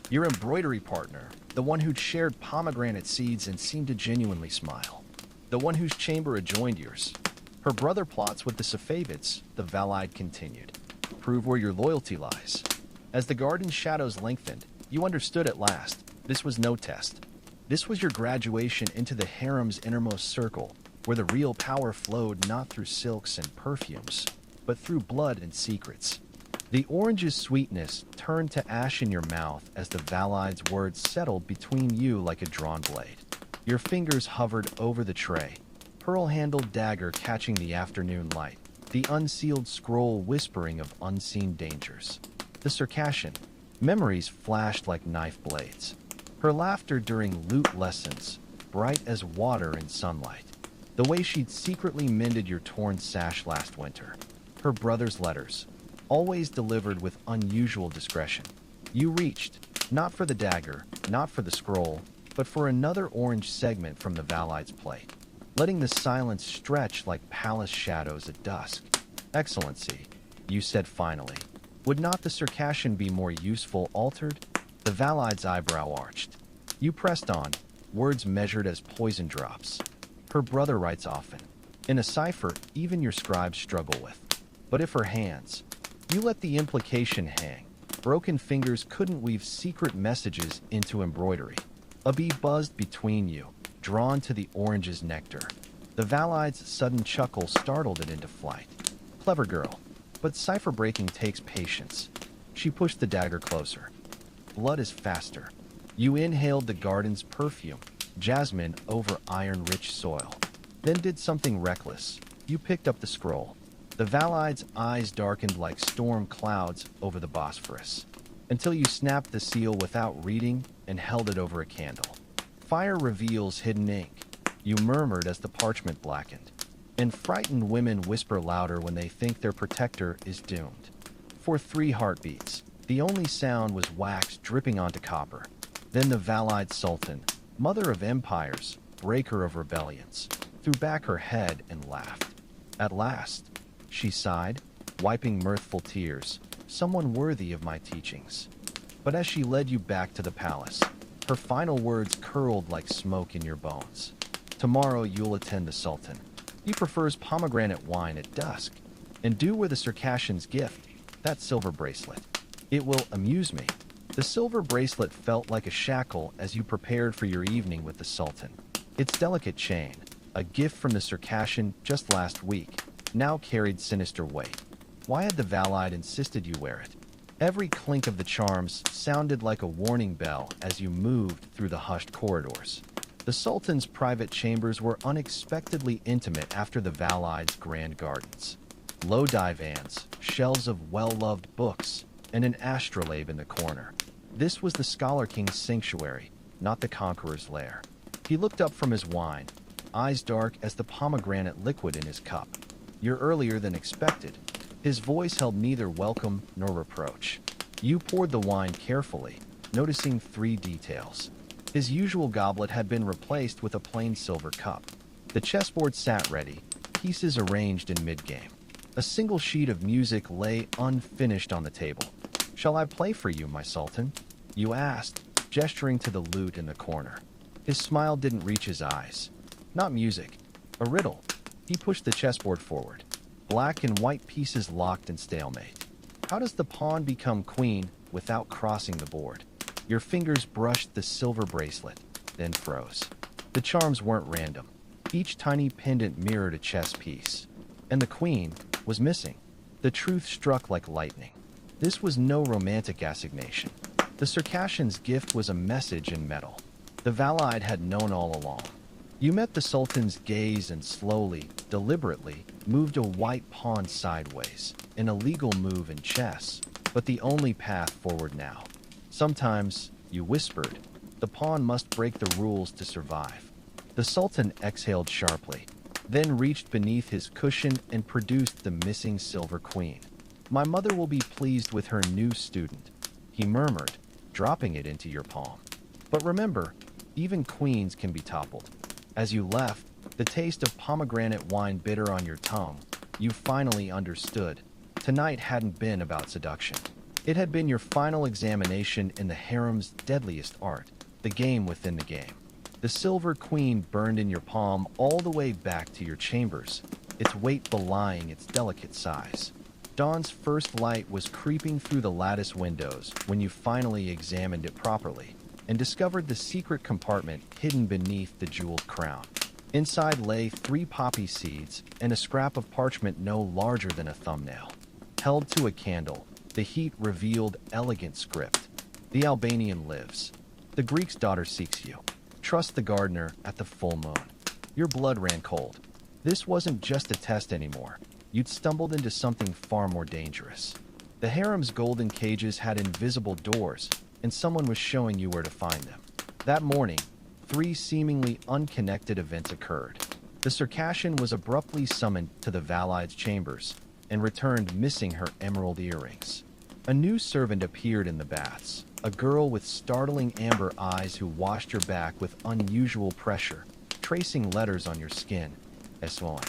Your embroidery partner, the one who'd shared pomegranate seeds and seemed to genuinely smile. The one whose chamber adjoined yours. Her brother plots with the Safavids, the valide continued. Prove where your loyalty lies. As the garden shadows lengthened, you understood at last. This was no test. This was your graduation into the harem's innermost circle, where the real power flowed not through silks and perfumes, but through blood and secrets. The orange's sweetness turned to ash in your mouth as the valide's words settled between you like a drawn blade. Your fingers hovered over the tray, pearl-handled dagger catching the afternoon light, the unsealed scroll whispering of unseen dangers. The Circassian. Memories flashed like knife blades. Her laughter during lute lessons, bright as water in sunlight. The way she'd secretly mended your torn sash last winter. Her brother's letters, always delivered with unusual discretion. You reached, not for the dagger, not for the scroll, but for another orange segment from the valide's plate, letting the silence stretch like palace shadows at dusk. Excellency, you said finally. Would not the Circassian be more useful altered? The valide's eyebrow arched. You pressed on, words measured as poison drops. Her brother writes often. In a cipher, even your scribes struggle with. But if her hands, you let the implication hang. Broken fingers couldn't weave secret messages into embroidery. A bee buzzed between you, drawn to the orange's nectar. The valide's sudden chuckle startled it into flight. Clever girl. But cipher breaking takes patience. She pushed the dagger closer. Blood is faster. You inhaled the garden's perfume, jasmine over iron-rich soil. Then did something reckless. You picked up the scroll. The valide's eyes darkened like storm clouds over the Bosphorus, until you snapped the seal without reading and held it over a candle. Fire reveals hidden ink, you murmured as the parchment blackened. And frightened women whisper louder when they think their protector is doomed. For 3 heartbeats, the only sound was wax dripping onto copper. Then the valide Sultan, mother of empires, breaker of rebellions, threw back her head and laughed. At last, she sighed, wiping mirthful tears, someone worthy of my teachings. But as she led you back to the palace, her final words curled like smoke in your bones. Tomorrow you'll attend the Sultan. He prefers pomegranate wine at dusk. And do wear the Circassian's gift, that silver bracelet. It will amuse me. The silver bracelet felt like a shackle as you prepared for your evening with the Sultan. Its delicate chain, a gift from the Circassian just last week, now carried sinister weight. Why had the valide insisted you wear it? Every clink of the charms sounded like a warning bell as you moved through the hushed corridors. The Sultan's private chambers were unexpectedly intimate after the valide's grand gardens. Low divans, shelves of well-loved books, and an astrolabe in the corner. This was the Scholar King's sanctuary, not the conqueror's lair. He looked up from his wine, eyes dark as the pomegranate liquid in his cup. You're earlier than expected. His voice held neither welcome nor reproach. You poured the wine carefully, noticing 3 details. His usual goblet had been replaced with a plain silver cup. The chessboard sat ready, pieces arranged in mid-game. A single sheet of music lay unfinished on the table. "Shall I play for you, my Sultan?" you asked, gesturing to the lute in the corner. His smile didn't reach his eyes. "Not music. A riddle." He pushed the chessboard forward. Black and white pieces locked in stalemate. How does the pawn become queen without crossing the board? Your fingers brushed the silver bracelet, then froze. The charms weren't random. Each tiny pendant mirrored a chess piece. And the queen was missing. The truth struck like lightning. This was no romantic assignation. The Circassian's gift was a message in metal. The valide had known all along. You met the Sultan's gaze and slowly, deliberately, moved a white pawn sideways, an illegal move in chess, but the only path forward now. Sometimes, you whispered, the pawn must break the rules to survive. The Sultan exhaled sharply, then reached beneath his cushion and produced the missing silver queen. "My mother will be pleased with her new student," he murmured, dropping it into your palm. "But remember, even queens can be toppled." As you left, the taste of pomegranate wine bitter on your tongue, You finally understood. Tonight hadn't been about seduction. It had been your final examination in the harem's deadliest art, the game within the game. The silver queen burned in your palm all the way back to your chambers, its weight belying its delicate size. Dawn's first light was creeping through the lattice windows when you finally examined it properly and discovered the secret compartment hidden beneath the jeweled crown. Inside lay 3 poppy seeds and a scrap of parchment no larger than a thumbnail. Held to a candle, the heat revealed elegant script. The Albanian lives. The Greek's daughter seeks you. Trust the gardener at the full moon. Your blood ran cold. This wasn't just a test anymore. You'd stumbled into something far more dangerous. The harem's golden cages had invisible doors, and someone was showing you where to find them. That morning, 3 seemingly unconnected events occurred. The Circassian was abruptly summoned to the valide's chambers and returned missing her emerald earrings. A new servant appeared in the baths, a girl with startling amber eyes who washed your back with unusual pressure, tracing letters on your skin. S1.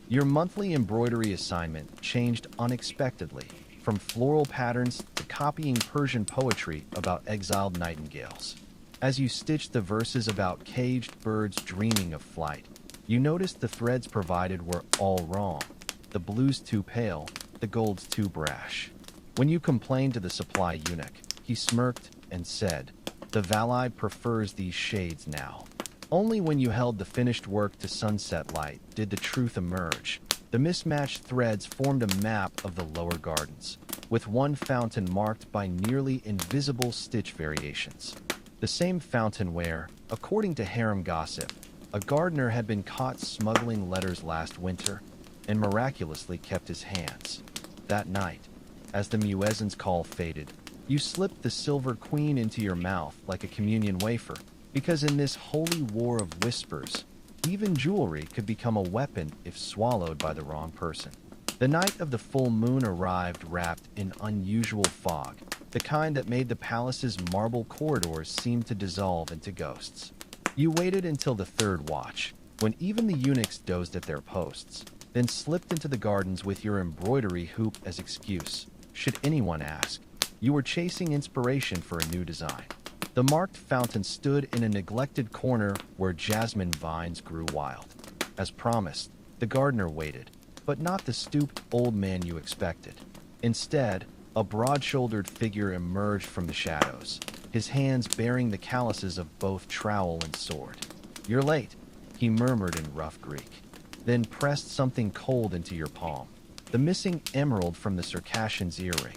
Your monthly embroidery assignment changed unexpectedly, from floral patterns to copying Persian poetry about exiled nightingales. As you stitched the verses about caged birds dreaming of flight, you noticed the threads provided were all wrong. The blue's too pale, the gold's too brash. When you complained to the supply eunuch, he smirked and said, "The valide prefers these shades now." Only when you held the finished work to sunset light did the truth emerge. The mismatched threads formed a map of the lower gardens, with one fountain marked by nearly invisible stitch variations. The same fountain where, according to harem gossip, a gardener had been caught smuggling letters last winter and miraculously kept his hands. That night, as the muezzin's call faded, you slipped the silver queen into your mouth like a communion wafer, because in this holy war of whispers, even jewelry could become a weapon if swallowed by the wrong person. The night of the full moon arrived wrapped in unusual fog, the kind that made the palace's marble corridors seem to dissolve into ghosts. You waited until the third watch, when even the eunuchs dozed at their posts, then slipped into the gardens with your embroidery hoop as excuse, should anyone ask. You were chasing inspiration for a new design. The marked fountain stood in a neglected corner where jasmine vines grew wild. As promised, the gardener waited, but not the stooped old man you expected. Instead, a broad-shouldered figure emerged from the shadows, his hands bearing the calluses of both trowel and sword. "You're late," he murmured in rough Greek, then pressed something cold into your palm, the missing emerald from the Circassian's earring.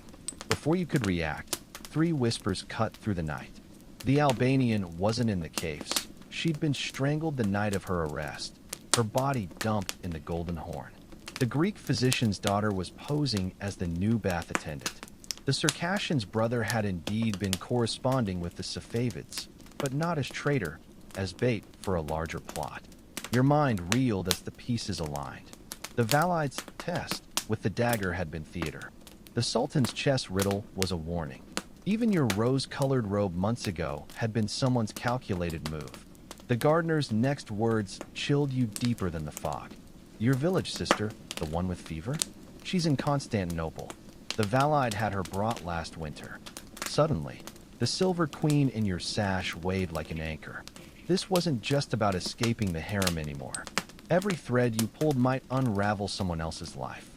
Before you could react, 3 whispers cut through the night. The Albanian wasn't in the kafes. She'd been strangled the night of her arrest, her body dumped in the Golden Horn. The Greek physician's daughter was posing as the new bath attendant. The Circassian's brother had indeed been corresponding with the Safavids, but not as traitor, as bait for a larger plot. Your mind reeled as the pieces aligned. The valide's test with the dagger had been theater. The Sultan's chess riddle was a warning. Even your rose-colored robe months ago had been someone's calculated move. The gardener's next words chilled you deeper than the fog. "Your village sister, the one with fever? She's in Constantinople. The valide had her brought last winter." Suddenly, the silver queen in your sash weighed like an anchor. This wasn't just about escaping the harem anymore. Every thread you pulled might unravel someone else's life.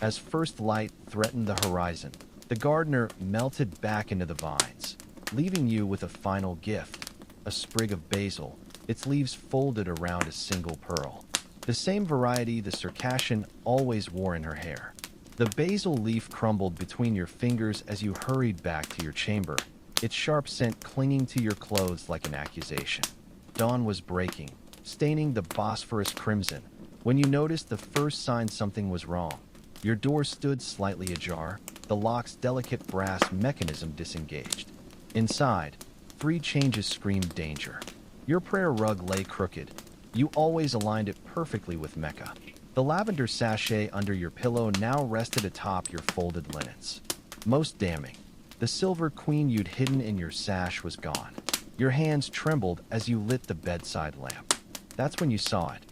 As first light threatened the horizon, the gardener melted back into the vines, leaving you with a final gift, a sprig of basil, its leaves folded around a single pearl. The same variety the Circassian always wore in her hair. The basil leaf crumbled between your fingers as you hurried back to your chamber, its sharp scent clinging to your clothes like an accusation. Dawn was breaking, staining the Bosphorus crimson, when you noticed the first sign something was wrong. Your door stood slightly ajar, the lock's delicate brass mechanism disengaged. Inside, 3 changes screamed danger. Your prayer rug lay crooked. You always aligned it perfectly with Mecca. The lavender sachet under your pillow now rested atop your folded linens. Most damning, the silver queen you'd hidden in your sash was gone. Your hands trembled as you lit the bedside lamp. That's when you saw it.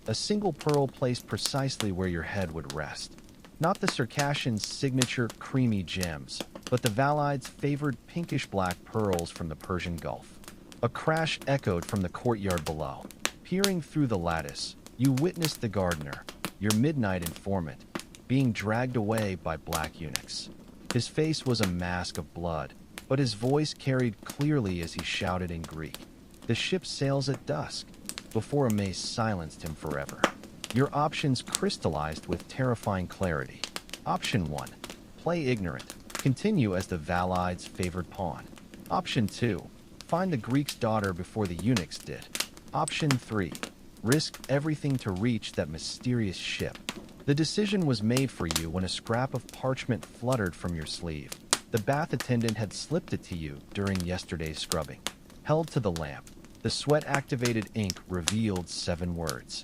a single pearl placed precisely where your head would rest. Not the Circassian's signature creamy gems, but the valide's favored pinkish-black pearls from the Persian Gulf. A crash echoed from the courtyard below. Peering through the lattice, you witnessed the gardener, your midnight informant, being dragged away by black eunuchs. His face was a mask of blood, but his voice carried clearly as he shouted in Greek. The ship sails at dusk, before a mace silenced him forever. Your options crystallized with terrifying clarity. Option 1. Play ignorant. Continue as the valide's favored pawn. Option 2. Find the Greek's daughter before the eunuchs did. Option 3. Risk everything to reach that mysterious ship. The decision was made for you when a scrap of parchment fluttered from your sleeve. The bath attendant had slipped it to you during yesterday's scrubbing. Held to the lamp, the sweat-activated ink revealed 7 words.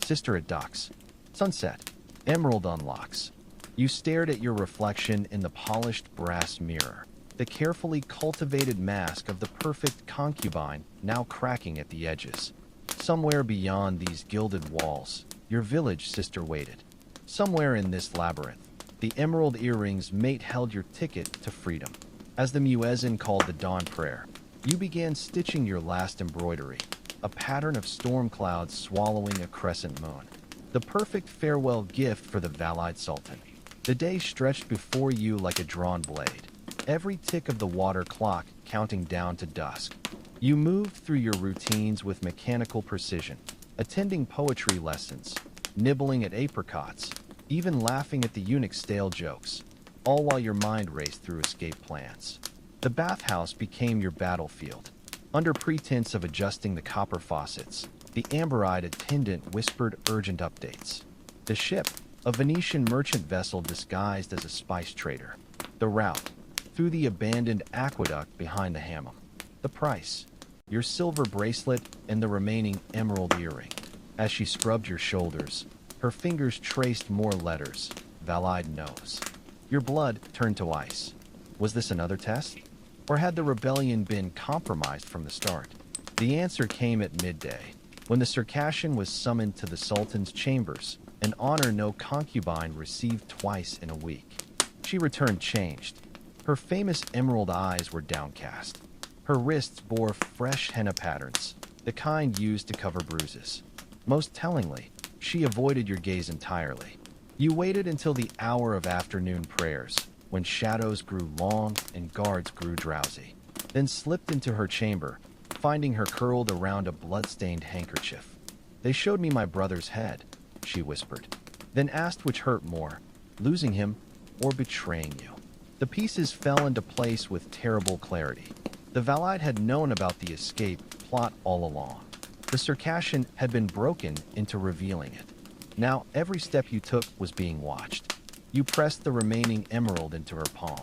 Sister at docks. Sunset. Emerald unlocks. You stared at your reflection in the polished brass mirror, the carefully cultivated mask of the perfect concubine now cracking at the edges. Somewhere beyond these gilded walls, your village sister waited. Somewhere in this labyrinth, the emerald earrings mate held your ticket to freedom. As the muezzin called the dawn prayer, you began stitching your last embroidery, a pattern of storm clouds swallowing a crescent moon. The perfect farewell gift for the valide sultan. The day stretched before you like a drawn blade, every tick of the water clock counting down to dusk. You moved through your routines with mechanical precision, attending poetry lessons, nibbling at apricots, even laughing at the eunuch's stale jokes, all while your mind raced through escape plans. The bathhouse became your battlefield. Under pretense of adjusting the copper faucets, the amber-eyed attendant whispered urgent updates. The ship, a Venetian merchant vessel disguised as a spice trader. The route, through the abandoned aqueduct behind the hammam. The price, your silver bracelet and the remaining emerald earring. As she scrubbed your shoulders, her fingers traced more letters. Valide knows. Your blood turned to ice. Was this another test? Or had the rebellion been compromised from the start? The answer came at midday, when the Circassian was summoned to the Sultan's chambers, an honor no concubine received twice in a week. She returned changed. Her famous emerald eyes were downcast. Her wrists bore fresh henna patterns, the kind used to cover bruises. Most tellingly, she avoided your gaze entirely. You waited until the hour of afternoon prayers, when shadows grew long and guards grew drowsy, then slipped into her chamber, finding her curled around a blood-stained handkerchief. They showed me my brother's head, she whispered, then asked which hurt more, losing him or betraying you. The pieces fell into place with terrible clarity. The valide had known about the escape plot all along. The Circassian had been broken into revealing it. Now every step you took was being watched. You pressed the remaining emerald into her palm.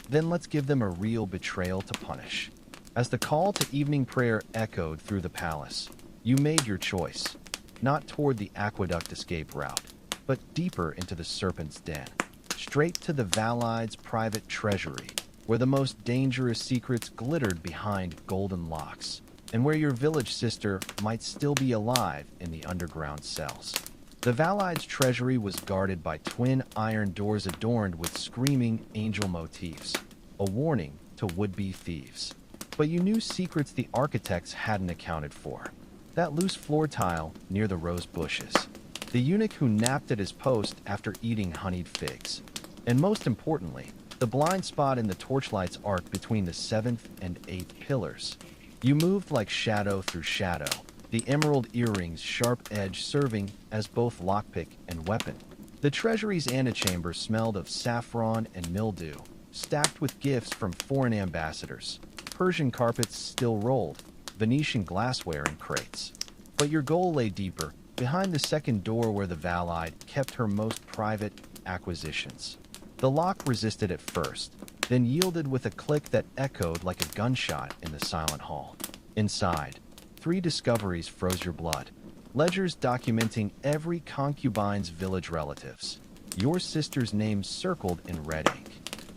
Then let's give them a real betrayal to punish. As the call to evening prayer echoed through the palace, you made your choice, not toward the aqueduct escape route, but deeper into the serpent's den, straight to the valide's private treasury, where the most dangerous secrets glittered behind golden locks, and where your village sister might still be alive in the underground cells. The valide's treasury was guarded by twin iron doors adorned with screaming angel motifs, a warning to would-be thieves. But you knew secrets the architects hadn't accounted for. That loose floor tile near the rose bushes, the eunuch who napped at his post after eating honeyed figs, and most importantly, the blind spot in the torchlight's arc between the 7th and 8th pillars. You moved like shadow through shadow, the emerald earrings' sharp edge serving as both lockpick and weapon. The treasury's antechamber smelled of saffron and mildew, stacked with gifts from foreign ambassadors. Persian carpets still rolled, Venetian glassware in crates. But your goal lay deeper, behind the second door where the valide kept her most private acquisitions. The lock resisted at first, then yielded with a click that echoed like a gunshot in the silent hall. Inside, 3 discoveries froze your blood. Ledgers documenting every concubine's village relatives. Your sister's name circled in red ink.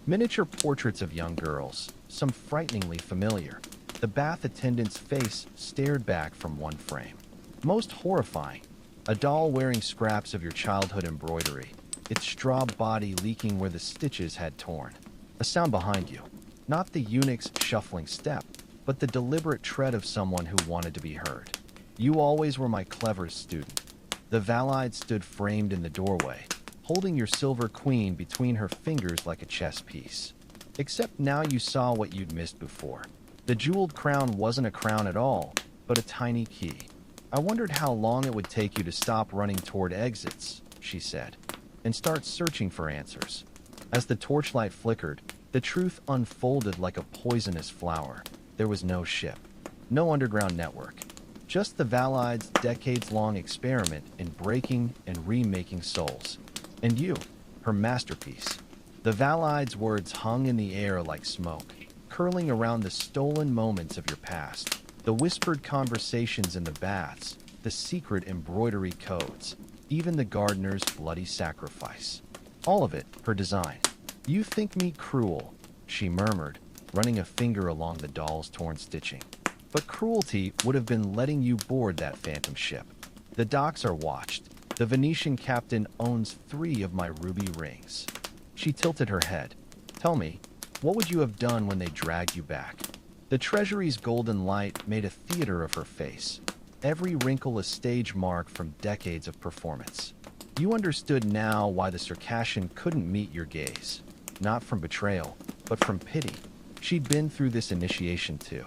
Miniature portraits of young girls, some frighteningly familiar. The bath attendant's face stared back from one frame. Most horrifying, A doll wearing scraps of your childhood embroidery, its straw body leaking where the stitches had torn. A sound behind you. Not the eunuch's shuffling step, but the deliberate tread of someone who wanted to be heard. You always were my clever student. The valide stood framed in the doorway, holding your silver queen between her fingers like a chess piece. Except now you saw what you'd missed before. The jeweled crown wasn't a crown at all, but a tiny key. I wondered how long it would take you to stop running toward exits, she said, and start searching for answers. As the torchlight flickered, the truth unfolded like a poisonous flower. There was no ship, no underground network, just the valide's decades-long experiment in breaking and remaking souls. And you, her masterpiece. The valide's words hung in the air like smoke, curling around the stolen moments of your past. The whispered conversations in the baths, the secret embroidery codes, even the gardener's bloody sacrifice. All of it, her design. You think me cruel, she murmured, running a finger along the doll's torn stitching. But cruelty would have been letting you board that phantom ship. The docks are watched. The Venetian captain owns 3 of my ruby rings. She tilted her head. Tell me, what would you have done when they dragged you back? The treasury's golden light made a theater of her face, every wrinkle a stage mark from decades of performance. You understood now why the Circassian couldn't meet your gaze. Not from betrayal, but from pity. She'd been through this initiation too.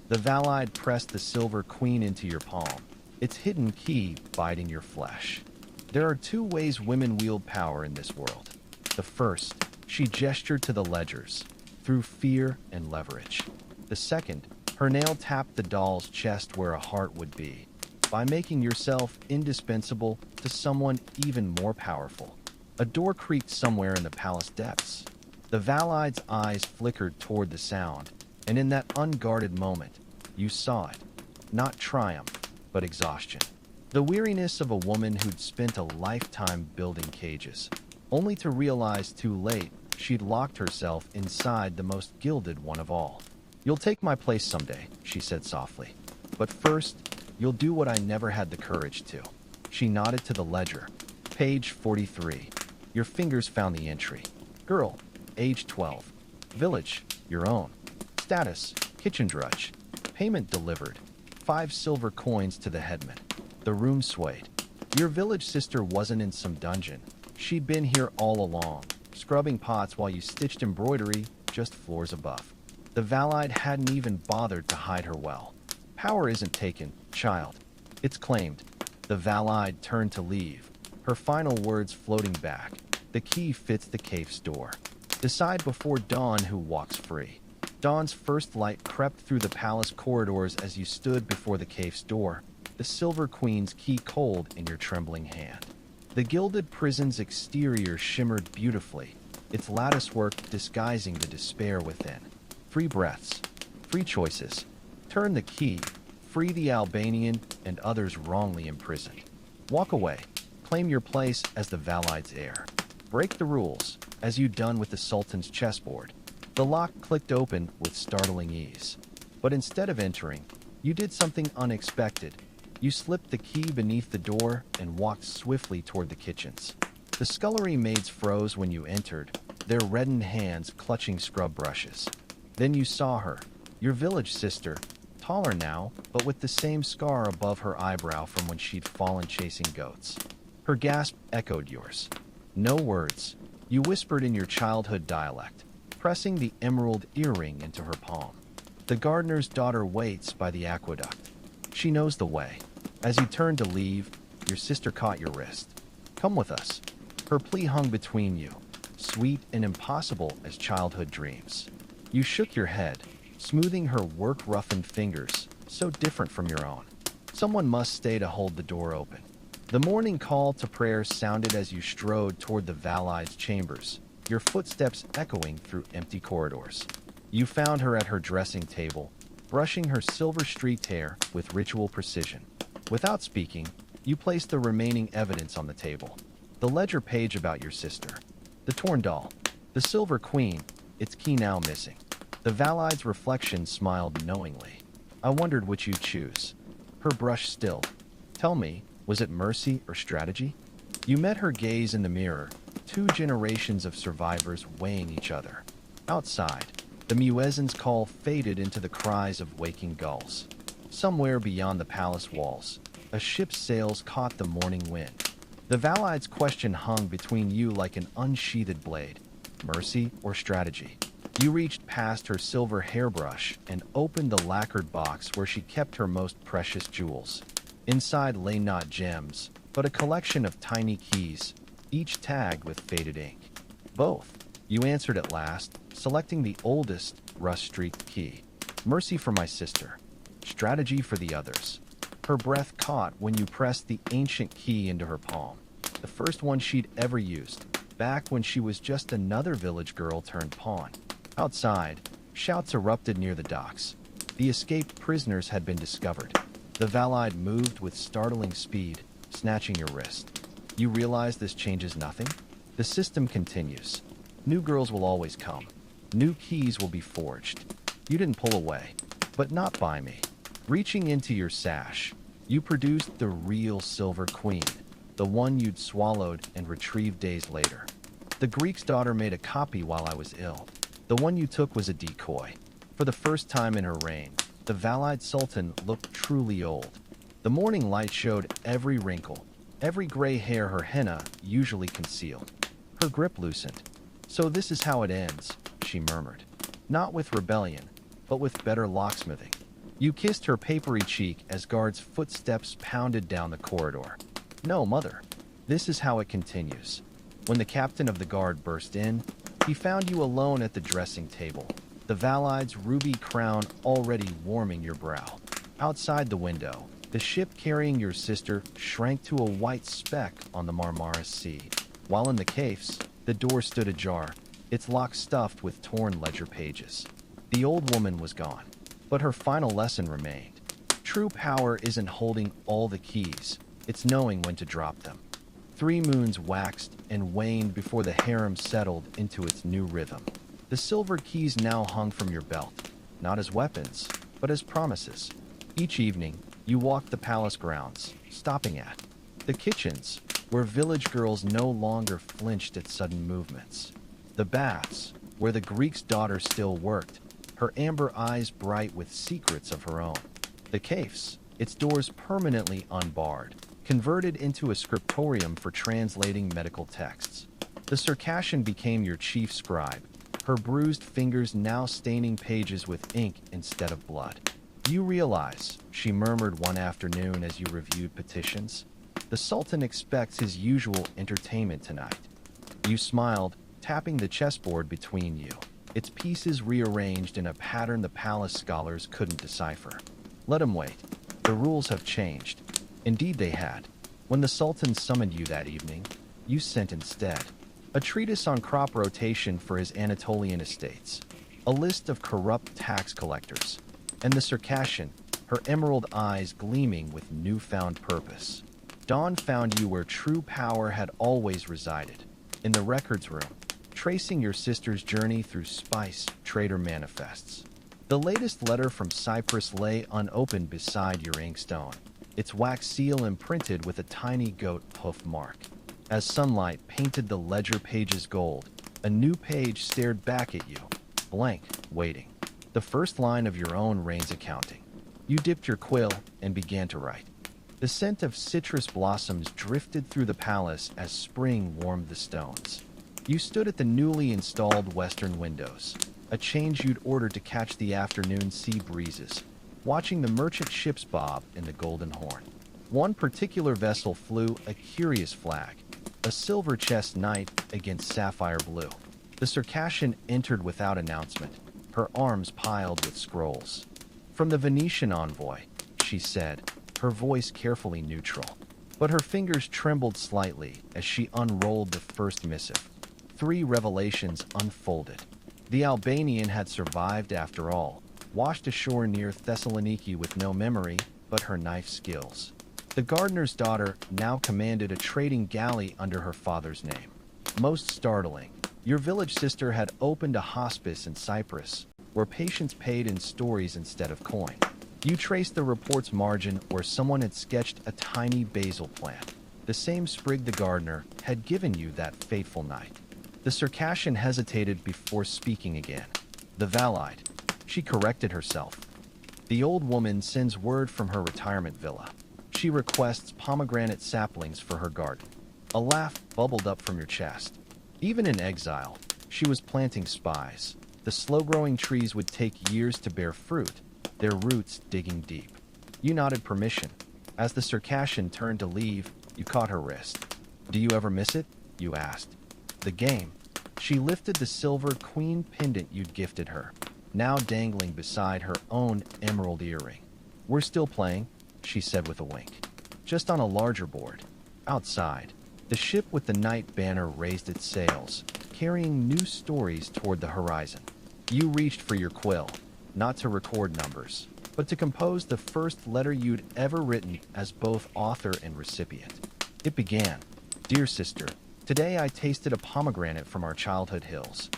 The valide pressed the silver queen into your palm, its hidden key biting your flesh. There are 2 ways women wield power in this world. The first, she gestured to the ledgers, through fear and leverage. The second, her nail tapped the doll's chest where a heart would be, by making yourself indispensable to someone even more powerful. A door creaked somewhere in the palace depths. The valide's eyes flickered toward the sound, and in that unguarded moment, you saw it. Not triumph, but exhaustion. The weariness of a woman who'd spent a lifetime building cages, only to realize too late she'd locked herself inside the most gilded one of all. You'll take my place someday, she said softly. But first, you'll do what I never had the courage to. She nodded to the ledger. Page 43. Your fingers found the entry. Girl, age 12. Village, your own. Status, kitchen drudge. Payment delivered. 5 silver coins to the headman. The room swayed. Your village sister wasn't in some dungeon. She'd been here all along, scrubbing pots while you stitched embroidery just floors above. The valide hadn't even bothered to hide her well. Power isn't taken, child. It's claimed. The valide turned to leave, her final words floating back. The key fits the kafes door. Decide before dawn who walks free. Dawn's first light crept through the palace corridors as you stood before the kafes door, the silver queen's key cold in your trembling hand. The gilded prison's exterior shimmered beautifully, its latticework disguising the despair within. Free breaths, free choices. Turn the key, free the Albanian and others wrongly imprisoned. Walk away, claim your place as the valide's heir. Break the rules, as you'd done with the Sultan's chessboard. The lock clicked open with startling ease. But instead of entering, you did something unexpected. You slipped the key beneath the door and walked swiftly toward the kitchens. The scullery maids froze when you entered, their reddened hands clutching scrub brushes. Then you saw her, your village sister, taller now, but with the same scar above her eyebrow from when she'd fallen chasing goats. Her gasp echoed yours. No words. You whispered in your childhood dialect, pressing the emerald earring into her palm. The gardener's daughter waits by the aqueduct. She knows the way. As you turned to leave, your sister caught your wrist. Come with us. Her plea hung between you, sweet and impossible as childhood dreams. You shook your head, smoothing her work-roughened fingers, so different from your own. Someone must stay to hold the door open. The morning call to prayer sounded as you strode toward the valide's chambers, your footsteps echoing through empty corridors. You found her at her dressing table, brushing her silver-streaked hair with ritual precision. Without speaking, you placed the remaining evidence on the table. The ledger page about your sister, the torn doll, the silver queen, its key now missing. The valide's reflection smiled knowingly. I wondered which you'd choose. Her brush stilled. Tell me, Was it mercy or strategy? You met her gaze in the mirror, two generations of survivors weighing each other. Outside, the muezzin's call faded into the cries of waking gulls. Somewhere beyond the palace walls, a ship's sails caught the morning wind. The valide's question hung between you like an unsheathed blade. Mercy or strategy? You reached past her silver hairbrush and opened the lacquered box where she kept her most precious jewels. Inside lay not gems, but a collection of tiny keys, each tagged with faded ink. Both, you answered at last, selecting the oldest, rust-streaked key. Mercy for my sister, strategy for the others. Her breath caught when you pressed the ancient key into her palm, the first one she'd ever used, back when she was just another village girl turned pawn. Outside, shouts erupted near the docks. The escaped prisoners had been discovered. The valide moved with startling speed, snatching your wrist. You realize this changes nothing? The system continues. New girls will always come. New keys will be forged. You didn't pull away, but not by me. Reaching into your sash, you produced the real Silver Queen, the one you'd swallowed and retrieved days later. The Greek's daughter made a copy while I was ill. The one you took was a decoy. For the first time in her reign, the valide Sultan looked truly old. The morning light showed every wrinkle, every gray hair her henna usually concealed. Her grip loosened. So this is how it ends, she murmured. Not with rebellion, but with better locksmithing. You kissed her papery cheek as guards' footsteps pounded down the corridor. No, mother. This is how it continues. When the captain of the guard burst in, he found you alone at the dressing table, the valide's ruby crown already warming your brow. Outside the window, the ship carrying your sister shrank to a white speck on the Marmara Sea. While in the kafes, the door stood ajar, its lock stuffed with torn ledger pages. The old woman was gone, but her final lesson remained. True power isn't holding all the keys, it's knowing when to drop them. 3 moons waxed and waned before the harem settled into its new rhythm. The silver keys now hung from your belt, not as weapons, but as promises. Each evening, you walked the palace grounds, stopping at the kitchens, where village girls no longer flinched at sudden movements. The baths, where the Greek's daughter still worked, her amber eyes bright with secrets of her own. The kafes, its doors permanently unbarred, converted into a scriptorium for translating medical texts. The Circassian became your chief scribe, her bruised fingers now staining pages with ink instead of blood. You realize, she murmured one afternoon as you reviewed petitions, the Sultan expects his usual entertainment tonight. You smiled, tapping the chessboard between you, its pieces rearranged in a pattern the palace scholars couldn't decipher. Let him wait. The rules have changed. Indeed they had. When the Sultan summoned you that evening, you sent instead a treatise on crop rotation for his Anatolian estates, a list of corrupt tax collectors, and the Circassian, her emerald eyes gleaming with newfound purpose. Dawn found you where true power had always resided, in the records room, tracing your sister's journey through spice trader manifests. The latest letter from Cyprus lay unopened beside your inkstone, its wax seal imprinted with a tiny goat hoof mark. As sunlight painted the ledger pages gold, a new page stared back at you, blank, waiting. The first line of your own reign's accounting. You dipped your quill and began to write. The scent of citrus blossoms drifted through the palace as spring warmed the stones. You stood at the newly installed western windows, a change you'd ordered to catch the afternoon sea breezes, watching the merchant ships bob in the Golden Horn. One particular vessel flew a curious flag, a silver chest knight against sapphire blue. The Circassian entered without announcement, her arms piled with scrolls. From the Venetian envoy, she said, her voice carefully neutral. But her fingers trembled slightly as she unrolled the first missive. 3 revelations unfolded. The Albanian had survived after all, washed ashore near Thessaloniki with no memory but her knife skills. The gardener's daughter now commanded a trading galley under her father's name. Most startling, your village sister had opened a hospice in Cyprus, where patients paid in stories instead of coin. You traced the report's margin where someone had sketched a tiny basil plant, the same sprig the gardener had given you that fateful night. The Circassian hesitated before speaking again. The valide. She corrected herself. The old woman sends word from her retirement villa. She requests pomegranate saplings for her garden. A laugh bubbled up from your chest. Even in exile, she was planting spies. The slow-growing trees would take years to bear fruit, their roots digging deep. You nodded permission. As the Circassian turned to leave, you caught her wrist. "Do you ever miss it?" you asked. "The game." She lifted the silver queen pendant you'd gifted her, now dangling beside her own emerald earring. "We're still playing," she said with a wink. "Just on a larger board." Outside, the ship with the night banner raised its sails, carrying new stories toward the horizon. You reached for your quill, not to record numbers, but to compose the first letter you'd ever written as both author and recipient. It began, "Dear sister, today I tasted a pomegranate from our childhood hills.